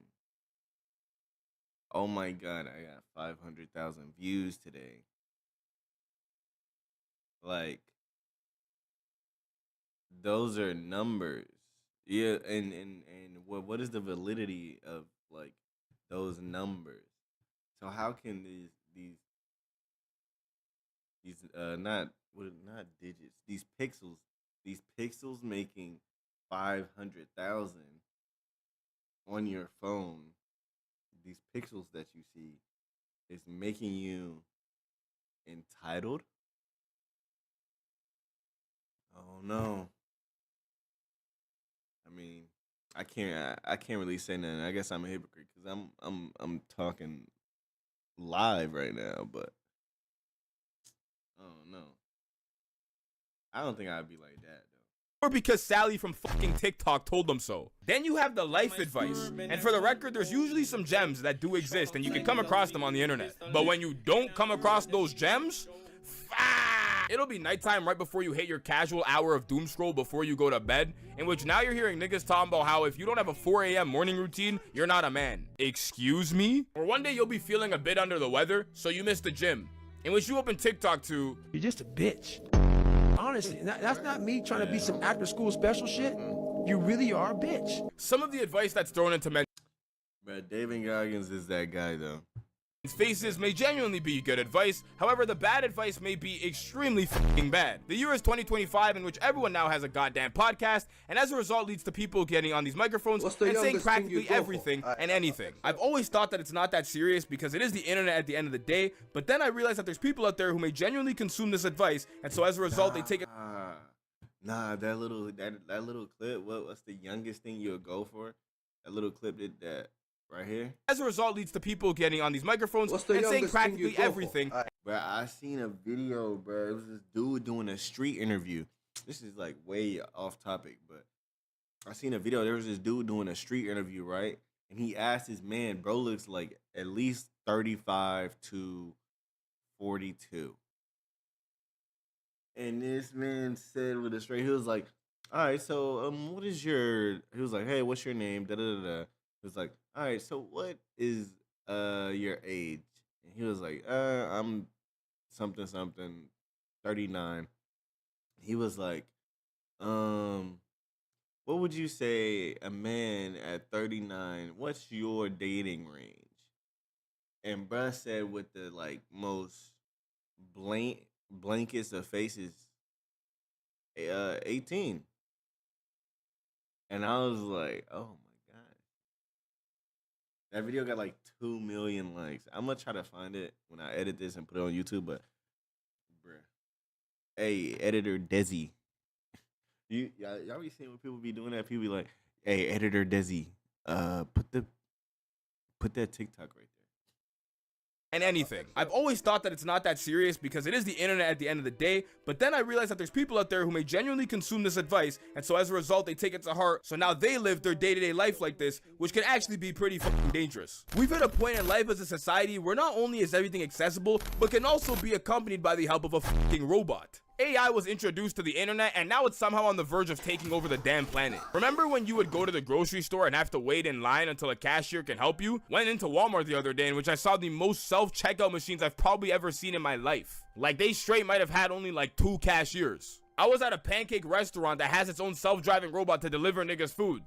Oh my God, I got 500,000 views today. Like, those are numbers. Yeah, and what is the validity of like those numbers? So how can these not digits, these pixels making 500,000 on your phone, these pixels that you see is making you entitled? Oh no. I mean, I can't really say nothing. I guess I'm a hypocrite because I'm talking live right now, but oh no. I don't think I'd be like that though. Or because Sally from fucking TikTok told them so. Then you have the life advice. And for the record, there's usually some gems that do exist and you can come across them on the internet. But when you don't come across those gems, it'll be nighttime right before you hit your casual hour of doom scroll before you go to bed, in which now you're hearing niggas talking about how if you don't have a 4 a.m. morning routine, you're not a man. Excuse me? Or one day you'll be feeling a bit under the weather, so you miss the gym, in which you open TikTok to, you're just a bitch. Honestly, that's not me trying to be some after school special shit. You really are a bitch. Some of the advice that's thrown into men David Goggins is that guy though. Faces may genuinely be good advice, however the bad advice may be extremely fucking bad. The year is 2025, in which everyone now has a goddamn podcast, and as a result leads to people getting on these microphones and saying practically everything and anything. I've always thought that it's not that serious because it is the internet at the end of the day, but then I realized that there's people out there who may genuinely consume this advice, and so as a result they take it. Nah, that little clip, what's the youngest thing you'll go for? That little clip that right here. As a result leads to people getting on these microphones and saying practically everything. Bro, I seen a video, bro. It was this dude doing a street interview. This is like way off topic, but I seen a video. There was this dude doing a street interview, right? And he asked his man, bro looks like at least 35 to 42. And this man said with a straight, he was like, all right, so what is your, he was like, hey, what's your name? Da da da da. He was like, all right, so what is your age? And he was like, I'm something 39. He was like, what would you say a man at 39, what's your dating range? And bruh said with the like most blankest of faces, 18. And I was like, oh my God. That video got like 2 million likes. I'm gonna try to find it when I edit this and put it on YouTube, but bruh. Hey, editor iDezy. Y'all be seeing what people be doing that? People be like, hey, editor iDezy, put that TikTok right there. And anything. I've always thought that it's not that serious because it is the internet at the end of the day, but then I realized that there's people out there who may genuinely consume this advice, and so as a result they take it to heart, so now they live their day-to-day life like this, which can actually be pretty fucking dangerous. We've hit a point in life as a society where not only is everything accessible, but can also be accompanied by the help of a fucking robot. AI was introduced to the internet and now it's somehow on the verge of taking over the damn planet. Remember when you would go to the grocery store and have to wait in line until a cashier can help you? Went into Walmart the other day in which I saw the most self-checkout machines I've probably ever seen in my life. Like they straight might have had only like 2 cashiers. I was at a pancake restaurant that has its own self-driving robot to deliver niggas food.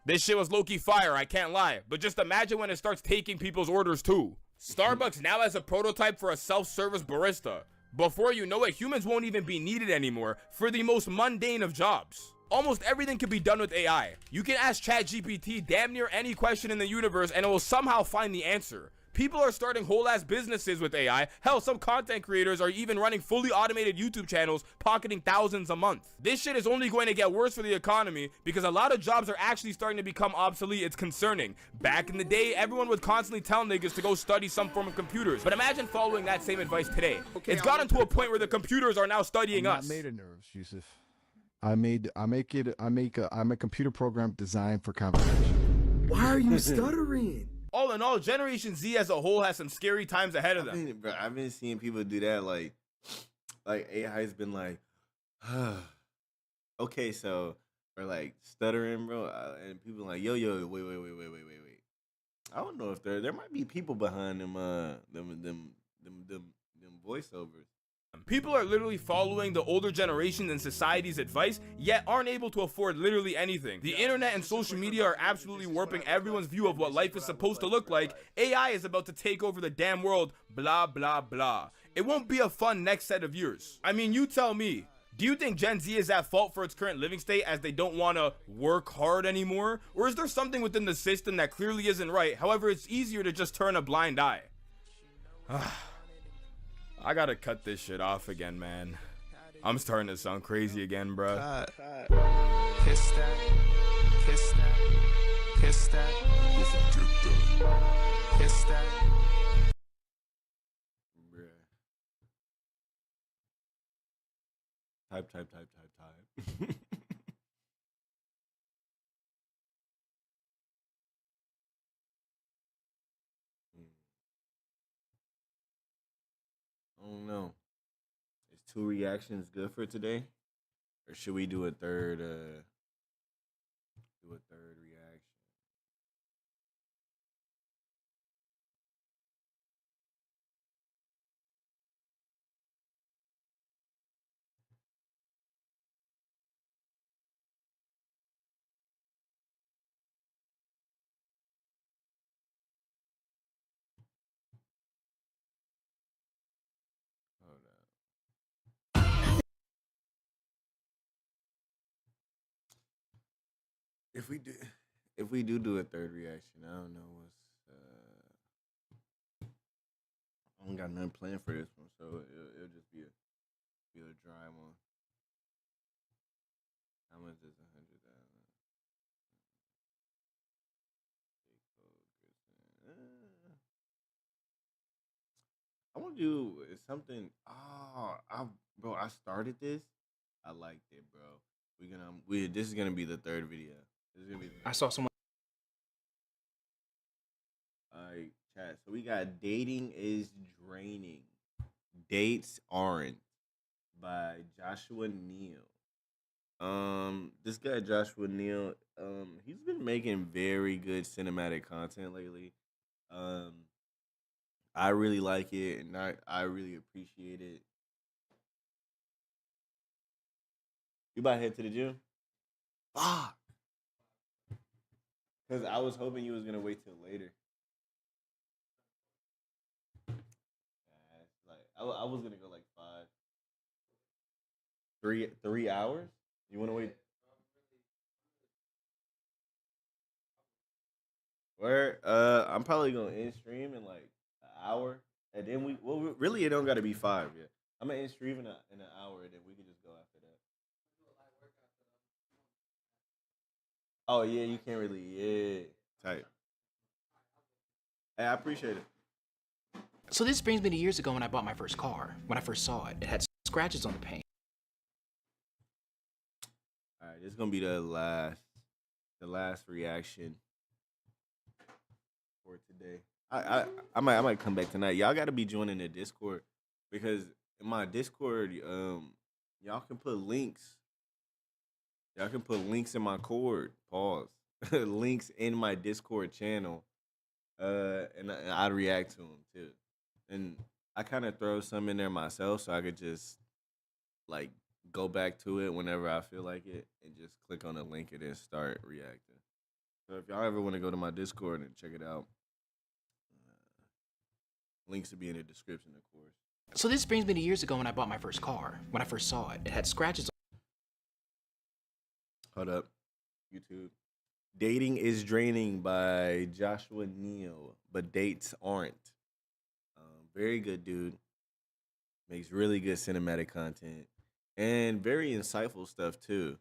This shit was low-key fire, I can't lie. But just imagine when it starts taking people's orders too. Starbucks now has a prototype for a self-service barista. Before you know it, humans won't even be needed anymore for the most mundane of jobs. Almost everything can be done with AI. You can ask ChatGPT damn near any question in the universe and it will somehow find the answer. People are starting whole ass businesses with AI. Hell, some content creators are even running fully automated YouTube channels, pocketing thousands a month. This shit is only going to get worse for the economy because a lot of jobs are actually starting to become obsolete. It's concerning. Back in the day, everyone would constantly tell niggas to go study some form of computers. But imagine following that same advice today. It's gotten to a point where the computers are now studying us. I'm not made of nerves, Yusuf. I make a computer program designed for conversation. Why are you stuttering? All in all, Generation Z as a whole has some scary times ahead of them. I've been seeing people do that, like AI's been like, okay, so, or like stuttering, bro, and people like, yo, wait. I don't know if there might be people behind them voiceovers. People are literally following the older generations and society's advice, yet aren't able to afford literally anything. The internet and social media are absolutely warping everyone's view of what life is supposed to look like. AI is about to take over the damn world, blah, blah, blah. It won't be a fun next set of years. I mean, you tell me. Do you think Gen Z is at fault for its current living state as they don't want to work hard anymore? Or is there something within the system that clearly isn't right? However, it's easier to just turn a blind eye. I gotta cut this shit off again, man. I'm starting to sound crazy again, bruh. Kiss that. Kiss that. Kiss that. Kiss that. Type. I don't know. Is 2 reactions good for today? Or should we do a third if we do a third reaction, I don't know what's I don't got nothing planned for this one, so it'll just be a dry one. How much is 100,000? I want to do something. Bro, I started this. I liked it, bro. This is gonna be the third video. This is gonna be. I saw someone. All right, chat. So we got "Dating is Draining," "Dates Aren't" by Joshua Neal. This guy Joshua Neal, he's been making very good cinematic content lately. I really like it, and I really appreciate it. You about to head to the gym? Fuck. Because I was hoping you was gonna wait till later. Like I was gonna go like 3 hours. You want to wait? Where? I'm probably gonna end stream in like an hour, and then really it don't got to be 5 yet. I'm gonna end stream in an hour, and then we can just go after that. Oh yeah, you can't really type. Hey, I appreciate it. So this brings me to years ago when I bought my first car. When I first saw it, it had scratches on the paint. All right, this is gonna be the last reaction for today. I might come back tonight. Y'all got to be joining the Discord because in my Discord, y'all can put links. Y'all can put links in my cord. Pause. Links in my Discord channel, and I'd react to them too. And I kind of throw some in there myself, so I could just like go back to it whenever I feel like it, and just click on the link and then start reacting. So if y'all ever want to go to my Discord and check it out, links will be in the description, of course. So this brings me to years ago when I bought my first car. When I first saw it, it had scratches. Hold up, YouTube. Dating is Draining by Joshua Neal, but dates aren't. Very good dude. Makes really good cinematic content and very insightful stuff too.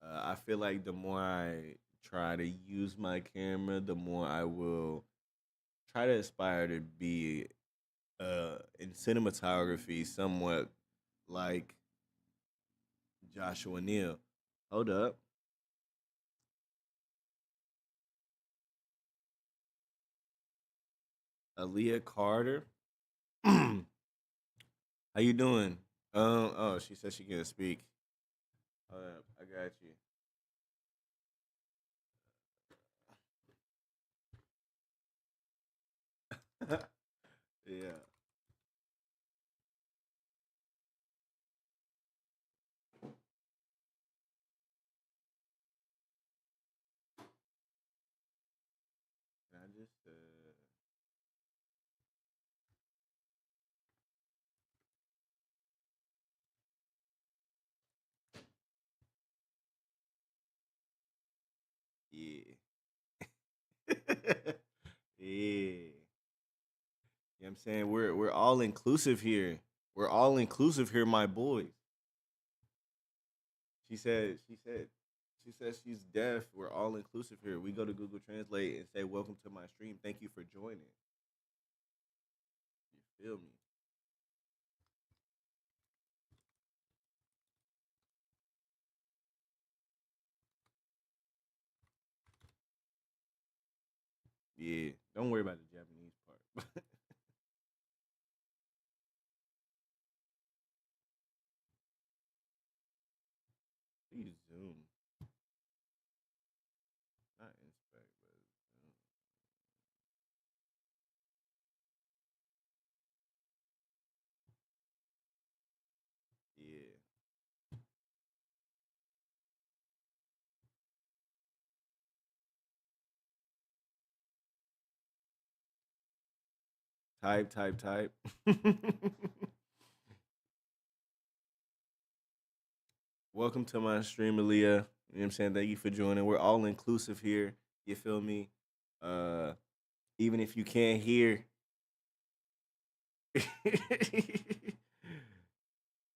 I feel like the more I try to use my camera, the more I will try to aspire to be in cinematography somewhat like Joshua Neal. Hold up. Aaliyah Carter. How you doing? Oh, she said she can't speak. Hold up, I got you. Yeah. Can I just yeah. Yeah. You know what I'm saying? We're all inclusive here. We're all inclusive here, my boys. She said she's deaf. We're all inclusive here. We go to Google Translate and say, "Welcome to my stream. Thank you for joining." You feel me? Yeah. Don't worry about the Japanese part. Please zoom. Not inspect, but zoom. Yeah. Type. Welcome to my stream, Aaliyah. You know You know what I'm saying? Thank you for joining. We're all inclusive here. You feel me? Even if you can't hear.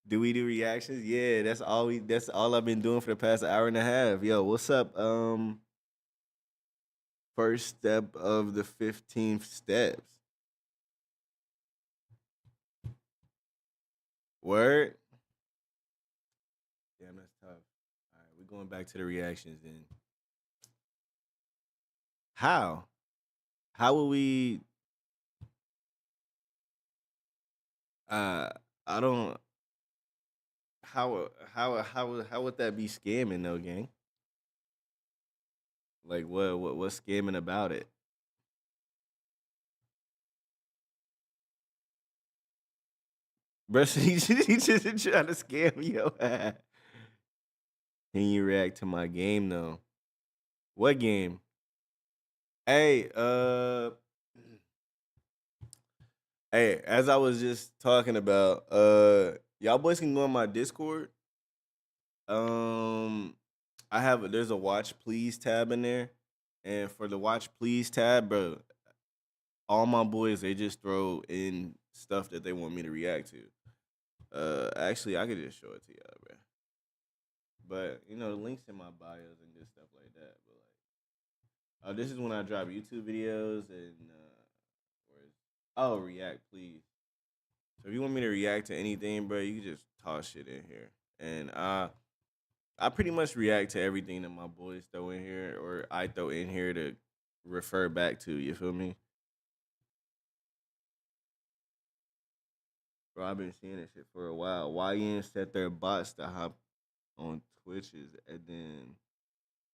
Do we do reactions? Yeah, that's all I've been doing for the past hour and a half. Yo, what's up? First step of the 15th steps. Word? Damn, that's tough. All right, we're going back to the reactions then. How? How will we I don't how would that be scamming though, gang? Like what's scamming about it? Bro, he just trying to scam yo ass. Can you react to my game though? What game? Hey, hey, as I was just talking about, y'all boys can go on my Discord. There's a watch please tab in there. And for the watch please tab, bro, all my boys, they just throw in stuff that they want me to react to. Actually, I could just show it to y'all, bro. But you know, the links in my bios and just stuff like that. But like, this is when I drop YouTube videos and react, please. So if you want me to react to anything, bro, you can just toss shit in here, and I pretty much react to everything that my boys throw in here or I throw in here to refer back to. You feel me? Bro, I've been seeing this shit for a while. YN set their bots to hop on Twitches and then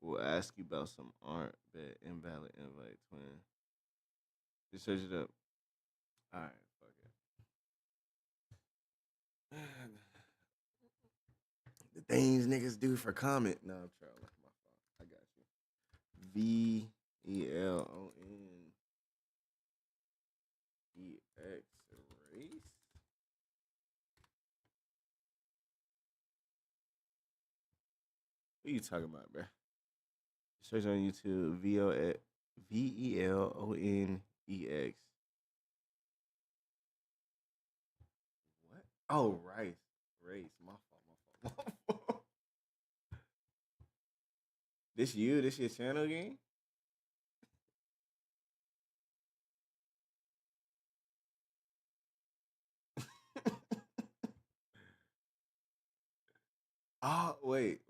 we'll ask you about some art, bet invalid invite twin. Just search it up. Alright, fuck it. The things niggas do for comment. No, I'm trolling. My fault. I got you. VELONEX race. What are you talking about, bro? Search on YouTube. VELONEX. What? Oh, rice. Race. My fault. This you? This your channel game? Oh, wait.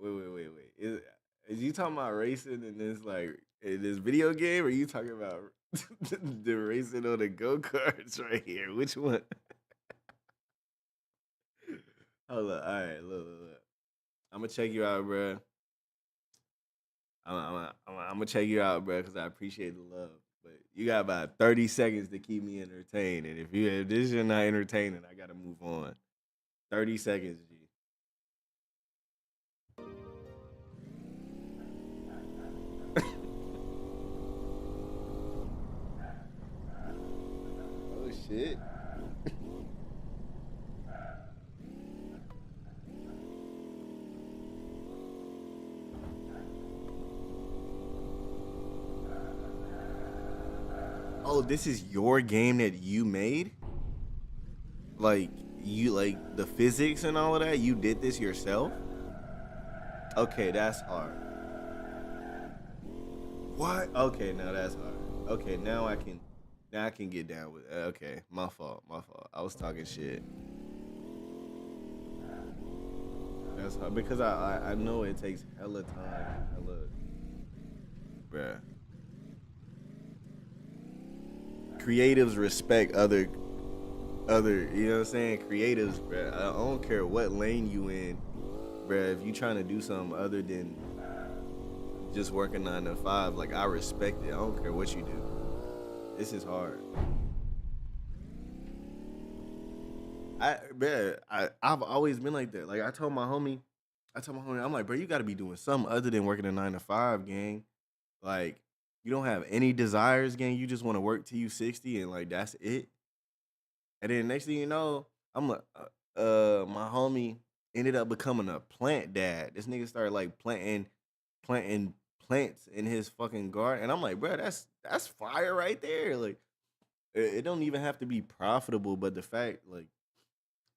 Is you talking about racing in this in this video game, or you talking about the racing on the go-karts right here? Which one? Hold up. All right, look. I'm gonna check you out, bro. I'm gonna check you out, bro, because I appreciate the love. But you got about 30 seconds to keep me entertained, and if this is not entertaining, I gotta move on. 30 seconds, G. Oh shit. Oh, this is your game that you made? Like, the physics and all of that? You did this yourself? Okay, that's hard. What? Okay, now that's hard. Okay, now I can get down with it. Okay, my fault. I was talking shit. That's hard because I know it takes hella time, bruh. Creatives respect other, you know what I'm saying? Creatives, bruh. I don't care what lane you in, bruh. If you trying to do something other than just working 9 to 5, like, I respect it. I don't care what you do. This is hard. I've always been like that. Like, I told my homie, I'm like, bro, you got to be doing something other than working a 9 to 5, gang. Like, you don't have any desires, gang. You just want to work till you 60 and like that's it. And then next thing you know, I'm like, my homie ended up becoming a plant dad. This nigga started like planting planting plants in his fucking garden, and I'm like, bro, that's fire right there. Like, it don't even have to be profitable, but the fact, like,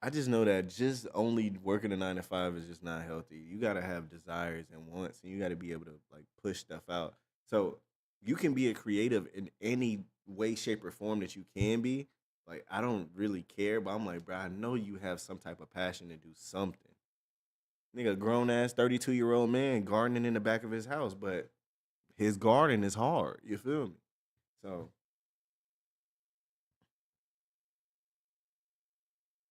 I just know that just only working a 9 to 5 is just not healthy. You gotta have desires and wants, and you gotta be able to like push stuff out. So you can be a creative in any way, shape, or form that you can be. Like, I don't really care, but I'm like, bro, I know you have some type of passion to do something. Nigga, grown ass 32-year-old man gardening in the back of his house, but his garden is hard. You feel me? So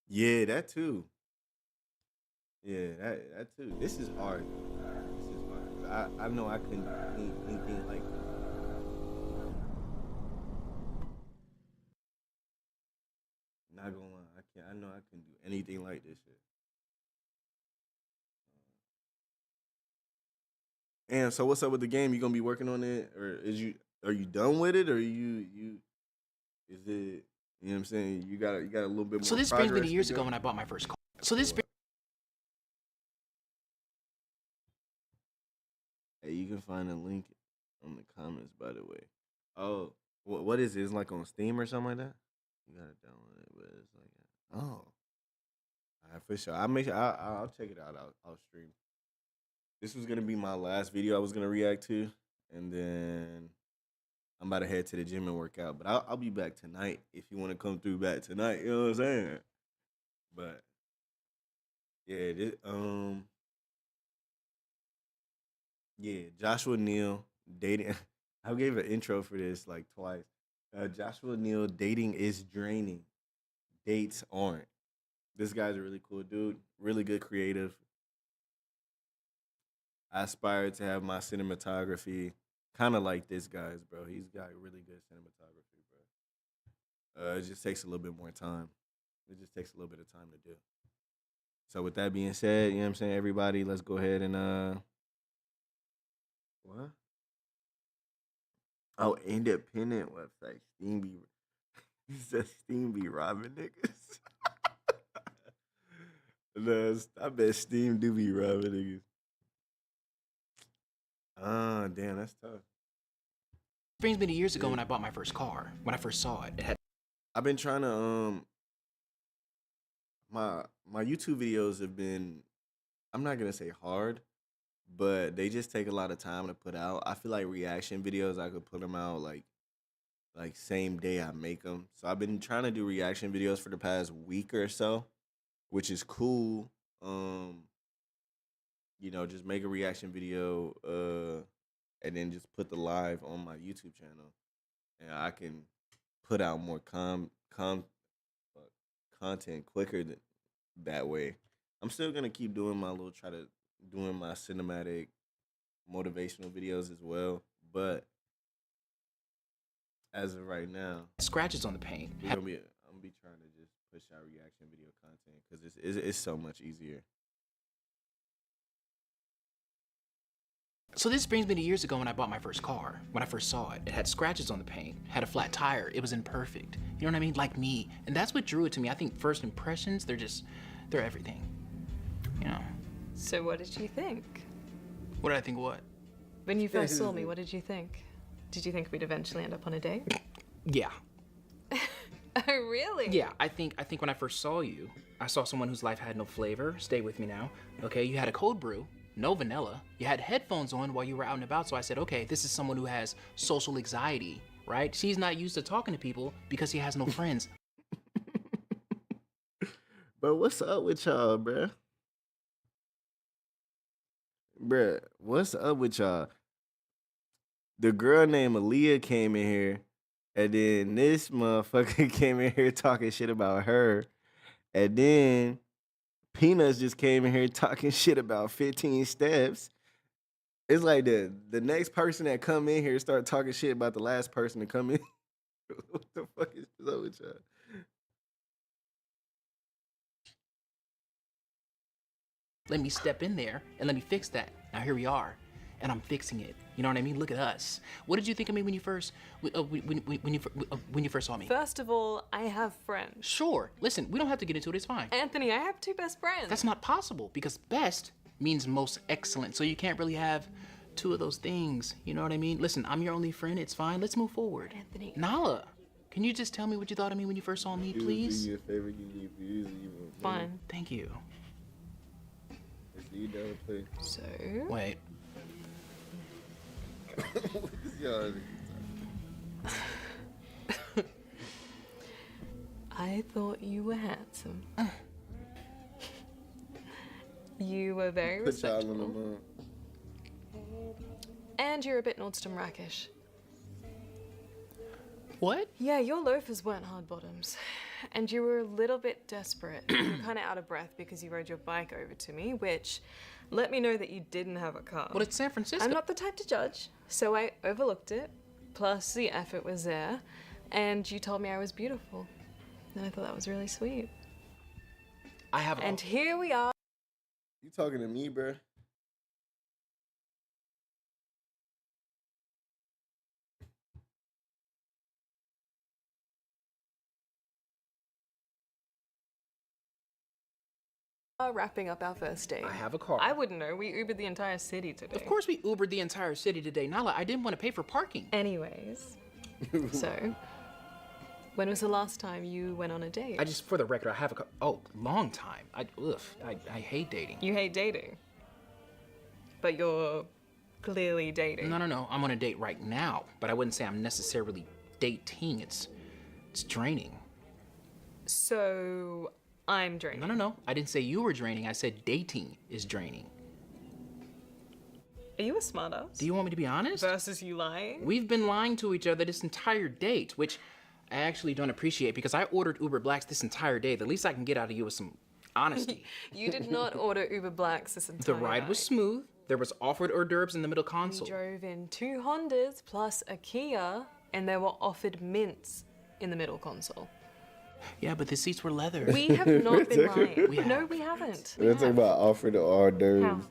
yeah, that too. Yeah, that too. This is hard. This is hard. I know I couldn't do anything like this. Not gonna lie, I can't. I know I couldn't do anything like this shit. And so, what's up with the game? You gonna be working on it, or are you done with it, or you is it? You know what I'm saying? You got a little bit more. So this brings me to progress years go? ago when I bought my first car. So this. Hey, you can find a link on the comments, by the way. Oh, what is it? It's like on Steam or something like that? You gotta download it, but it's like, oh. All right, for sure. I'll check it out. I'll stream. This was gonna be my last video I was gonna react to, and then I'm about to head to the gym and work out. But I'll be back tonight if you want to come through back tonight. You know what I'm saying? But yeah, yeah, Joshua Neal dating. I gave an intro for this like twice. Joshua Neal, dating is draining. Dates aren't. This guy's a really cool dude. Really good creative. I aspire to have my cinematography kind of like this guy's, bro. He's got really good cinematography, bro. It just takes a little bit more time. It just takes a little bit of time to do. So with that being said, you know what I'm saying, everybody, let's go ahead and what? Oh, independent website. Steam be he says Steam be robbing niggas. No, I bet Steam do be robbing niggas. Ah, damn, that's tough. Brings me to years ago when I bought my first car. When I first saw it, it had. I've been trying to my YouTube videos have been, I'm not gonna say hard, but they just take a lot of time to put out. I feel like reaction videos, I could put them out like same day I make them. So I've been trying to do reaction videos for the past week or so, which is cool. You know, just make a reaction video, and then just put the live on my YouTube channel, and I can put out more content quicker that way. I'm still gonna keep doing doing my cinematic motivational videos as well, but as of right now, Scratches on the paint. I'm gonna be trying to just push out reaction video content because it's so much easier. So this brings me to years ago when I bought my first car. When I first saw it, it had scratches on the paint, had a flat tire. It was imperfect. You know what I mean? Like me. And that's what drew it to me. I think first impressions, they're everything. You know. So what did you think? What did I think what? When you first saw me, what did you think? Did you think we'd eventually end up on a date? Yeah. Oh, really? Yeah, I think when I first saw you, I saw someone whose life had no flavor. Stay with me now. Okay, you had a cold brew. No vanilla. You had headphones on while you were out and about, so I said, okay, this is someone who has social anxiety, right? She's not used to talking to people because he has no friends. But what's up with y'all, bruh? Bruh, what's up with y'all? The girl named Aaliyah came in here, and then this motherfucker came in here talking shit about her, and then Peanuts just came in here talking shit about 15 steps. It's like the next person that come in here start talking shit about the last person to come in. What the fuck is up with y'all? Let me step in there and let me fix that. Now here we are, and I'm fixing it. You know what I mean? Look at us. What did you think of me when you first saw me? First of all, I have friends. Sure. Listen, we don't have to get into it. It's fine. Anthony, I have 2 best friends. That's not possible because best means most excellent. So you can't really have two of those things. You know what I mean? Listen, I'm your only friend. It's fine. Let's move forward. Anthony. Nala, can you just tell me what you thought of me when you first saw me, please? Do me a favor, give me views, Fine. Thank you. You down to play? So. Wait. Yo, I thought you were handsome. You were very put y'all on the respectable. moon. And you're a bit Nordstrom rackish. What? Yeah, your loafers weren't hard bottoms. And you were a little bit desperate. You were kind of out of breath because you rode your bike over to me, which let me know that you didn't have a car. Well, it's San Francisco. I'm not the type to judge, so I overlooked it. Plus, the effort was there. And you told me I was beautiful. And I thought that was really sweet. I have And here we are. You talking to me, bruh? Wrapping up our first date. I have a car. I wouldn't know. We Ubered the entire city today. Of course we Ubered the entire city today. Nala, I didn't want to pay for parking. Anyways. So, when was the last time you went on a date? I just, for the record, I have a car. Oh, long time. I hate dating. You hate dating. But you're clearly dating. No. I'm on a date right now, but I wouldn't say I'm necessarily dating. It's draining. So, I'm draining. No. I didn't say you were draining. I said dating is draining. Are you a smartass? Do you want me to be honest? Versus you lying? We've been lying to each other this entire date, which I actually don't appreciate because I ordered Uber Blacks this entire day. The least I can get out of you is some honesty. You did not order Uber Blacks this entire The ride was night. smooth. There was offered hors d'oeuvres in the middle console. We drove in 2 Hondas plus a Kia, and there were offered mints in the middle console. Yeah, but the seats were leather. We have not been lying. We have. No, we haven't. We're talking about offer the hors d'oeuvres. How?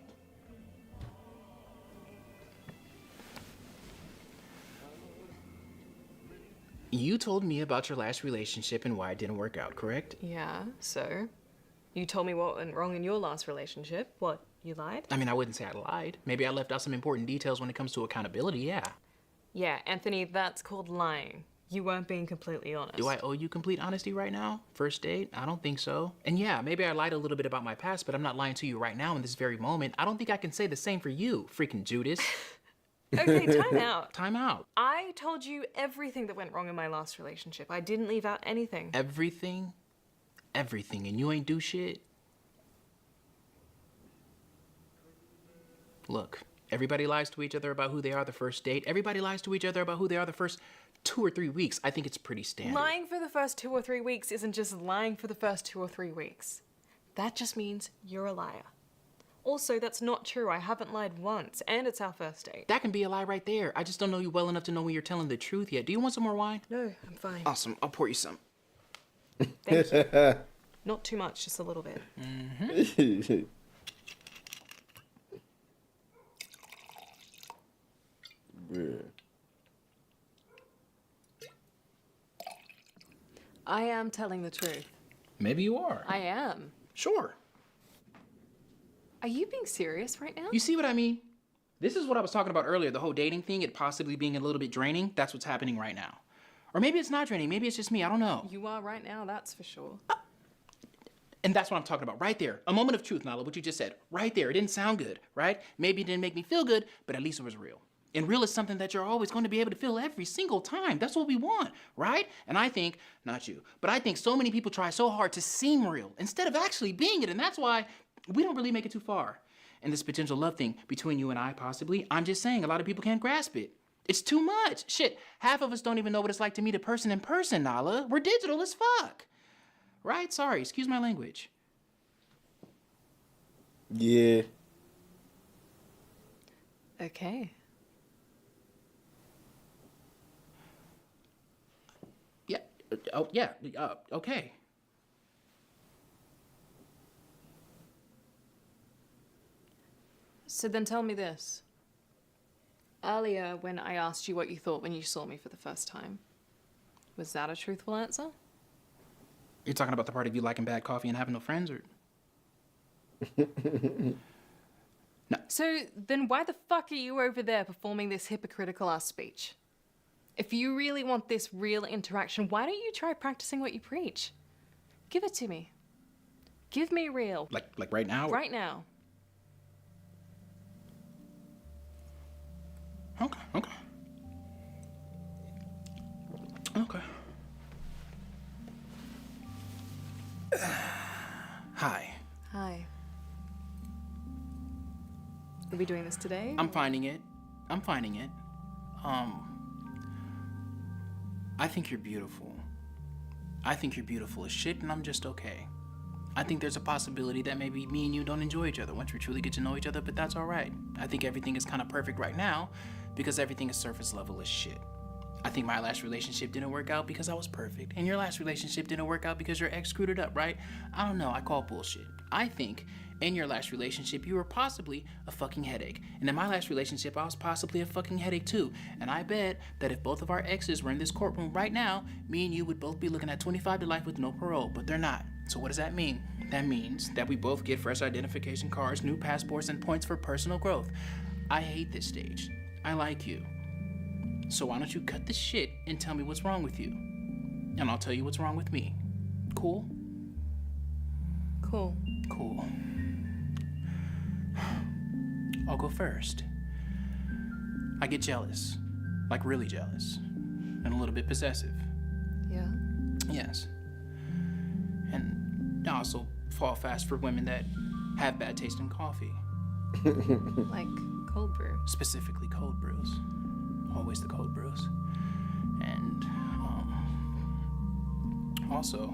You told me about your last relationship and why it didn't work out, correct? Yeah, so? You told me what went wrong in your last relationship. What, you lied? I mean, I wouldn't say I lied. Maybe I left out some important details when it comes to accountability, yeah. Yeah, Anthony, that's called lying. You weren't being completely honest. Do I owe you complete honesty right now? First date? I don't think so. And yeah, maybe I lied a little bit about my past, but I'm not lying to you right now in this very moment. I don't think I can say the same for you, freaking Judas. Okay, time out. Time out. I told you everything that went wrong in my last relationship. I didn't leave out anything. Everything? Everything, and you ain't do shit? Look, everybody lies to each other about who they are the first date. Everybody lies to each other about who they are the first 2 or 3 weeks. I think it's pretty standard. Lying for the first 2 or 3 weeks isn't just lying for the first 2 or 3 weeks. That just means you're a liar. Also, that's not true. I haven't lied once, and it's our first date. That can be a lie right there. I just don't know you well enough to know when you're telling the truth yet. Do you want some more wine? No, I'm fine. Awesome. I'll pour you some. Thank you. Not too much, just a little bit. Mm-hmm. I am telling the truth. Maybe you are. I am. Sure. Are you being serious right now? You see what I mean? This is what I was talking about earlier, the whole dating thing, it possibly being a little bit draining. That's what's happening right now. Or maybe it's not draining. Maybe it's just me. I don't know. You are right now, that's for sure. And that's what I'm talking about right there. A moment of truth, Nala, what you just said. Right there. It didn't sound good, right? Maybe it didn't make me feel good, but at least it was real. And real is something that you're always going to be able to feel every single time. That's what we want, right? And I think, not you, but I think so many people try so hard to seem real instead of actually being it. And that's why we don't really make it too far. And this potential love thing between you and I, possibly, I'm just saying a lot of people can't grasp it. It's too much. Shit, half of us don't even know what it's like to meet a person in person, Nala. We're digital as fuck. Right? Sorry, excuse my language. Yeah. Okay. Yeah. Oh, yeah. Okay. So then tell me this. Earlier, when I asked you what you thought when you saw me for the first time, was that a truthful answer? You're talking about the part of you liking bad coffee and having no friends, or? No, So then why the fuck are you over there performing this hypocritical ass speech? If you really want this real interaction, why don't you try practicing what you preach? Give it to me. Give me real. Like right now? Right now. Okay. Hi. Hi. Are we doing this today? I'm finding it. I think you're beautiful. I think you're beautiful as shit, and I'm just okay. I think there's a possibility that maybe me and you don't enjoy each other once we truly get to know each other, but that's all right. I think everything is kind of perfect right now because everything is surface level as shit. I think my last relationship didn't work out because I was perfect, and your last relationship didn't work out because your ex screwed it up, right? I don't know, I call bullshit. I think in your last relationship, you were possibly a fucking headache. And in my last relationship, I was possibly a fucking headache too. And I bet that if both of our exes were in this courtroom right now, me and you would both be looking at 25 to life with no parole, but they're not. So what does that mean? That means that we both get fresh identification cards, new passports, and points for personal growth. I hate this stage. I like you. So why don't you cut the shit and tell me what's wrong with you? And I'll tell you what's wrong with me. Cool? Cool. Cool. I'll go first. I get jealous. Like really jealous. And a little bit possessive. Yeah? Yes. And I also fall fast for women that have bad taste in coffee. Like cold brew. Specifically cold brews. Always the cold brews. And also,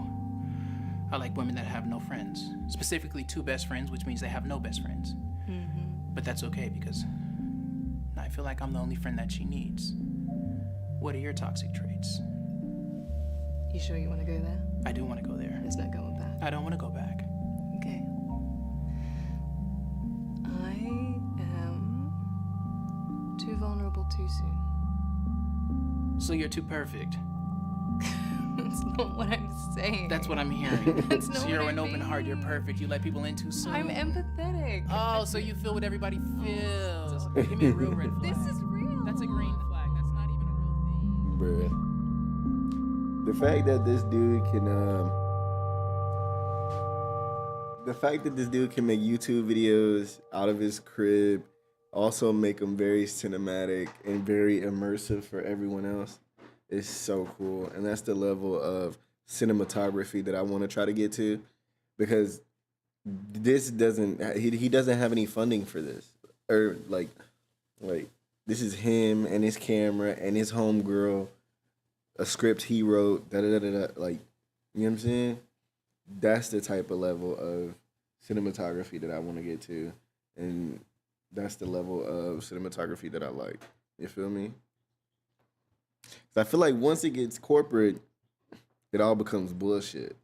I like women that have no friends. Specifically 2 best friends, which means they have no best friends. But that's okay because I feel like I'm the only friend that she needs. What are your toxic traits? You sure you want to go there? I do want to go there. There's no going back. I don't want to go back. Okay. I am too vulnerable too soon. So you're too perfect. That's not what I'm saying. That's what I'm hearing. That's not So what you're I an open mean. heart, you're perfect, you let people in too soon. I'm empathetic. Oh, so you feel what everybody feels. Give me a real red flag. This is real. That's a green flag. That's not even a real thing. Bruh. The fact that this dude can make YouTube videos out of his crib, also make them very cinematic and very immersive for everyone else, is so cool. And that's the level of cinematography that I want to try to get to, because he doesn't have any funding for this, or like this is him and his camera and his homegirl, a script he wrote, like, you know what I'm saying? That's the type of level of cinematography that I want to get to, and that's the level of cinematography that I like. You feel me? 'Cause I feel like once it gets corporate, it all becomes bullshit.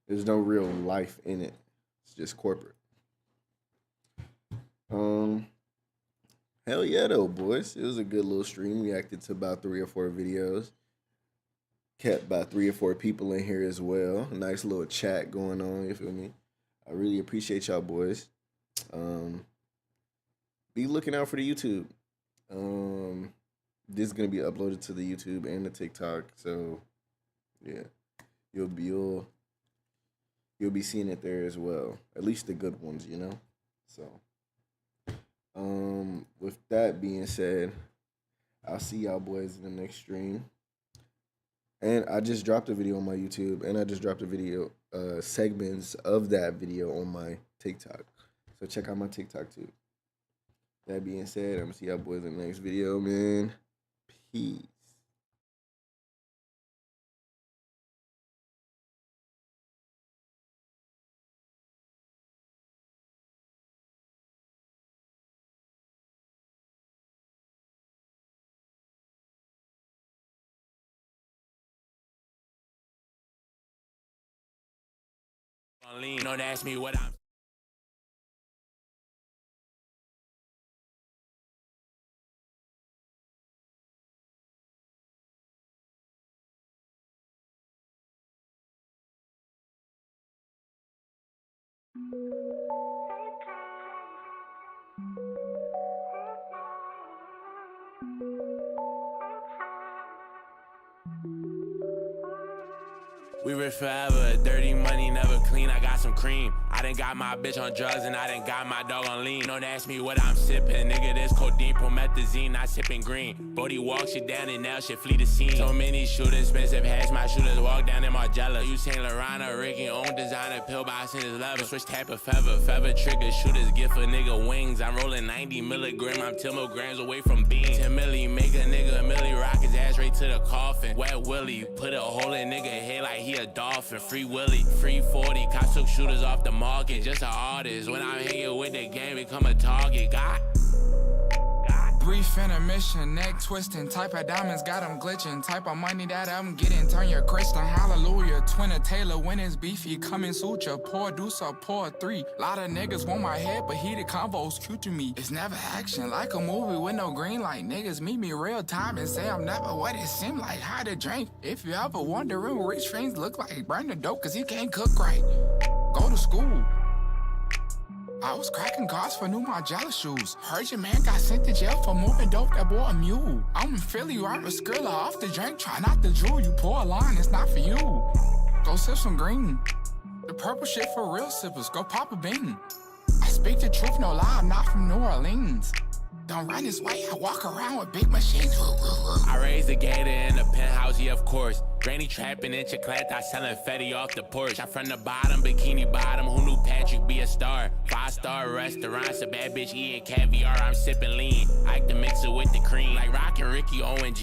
There's no real life in it. It's just corporate. Hell yeah though, boys. It was a good little stream. Reacted to about 3 or 4 videos. Kept about 3 or 4 people in here as well. A nice little chat going on, you feel me? I really appreciate y'all boys. Be looking out for the YouTube. This is gonna be uploaded to the YouTube and the TikTok, so yeah. You'll be seeing it there as well. At least the good ones, you know? So with that being said, I'll see y'all boys in the next stream. And I just dropped a video on my YouTube, and I just dropped a video, segments of that video on my TikTok. So check out my TikTok too. That being said, I'm gonna see y'all boys in the next video, man. Peace. Don't ask me what I'm We rich forever, dirty money never clean, I got some cream. I done got my bitch on drugs and I done got my dog on lean. Don't ask me what I'm sipping, nigga, this codeine, promethazine, not sipping green. Bodie walks shit down and now shit flee the scene. So many shooters, expensive hats, my shooters walk down in Margiela. You Saint Laurent or Ricky, own designer, pill box in his leather. Switch type of feather trigger, shooters gift a nigga wings. I'm rolling 90 milligram, I'm 10 milligrams away from being 10 milli, make a nigga a milli, rock his ass right to the coffin. Wet Willie, put a hole in nigga head like he a dolphin. Free Willie, free 40, cops took shooters off the market. Just an artist, when I'm hanging with the game, become a target. God. Brief intermission, neck twisting, type of diamonds got them glitching, type of money that I'm getting, turn your Christian, hallelujah. Twin of Taylor, when it's beefy, coming suture, poor deucer, poor 3. Lot of niggas want my head, but heated convos cute to me. It's never action, like a movie with no green light. Niggas meet me real time and say I'm never what it seem like, how to drink. If you ever wondering what rich friends look like, burn the dope cause he can't cook right. Go to school. I was cracking cars for new Margiela shoes. Heard your man got sent to jail for moving dope, that boy a mule. I'm in Philly, right with Skrilla off the drink, try not to drool. You pour a line, it's not for you. Go sip some green. The purple shit for real sippers, go pop a bean. I speak the truth, no lie, I'm not from New Orleans. Don't run this way, I walk around with big machines. I raised a gator in the penthouse, yeah, of course. Granny trapping in Chicleta, selling Fetty off the porch. I'm from the bottom, bikini bottom, who knew Patrick be a star? 5-star restaurants, a bad bitch eating caviar, I'm sipping lean. I like to mix it with the cream, like Rock and Ricky Owens.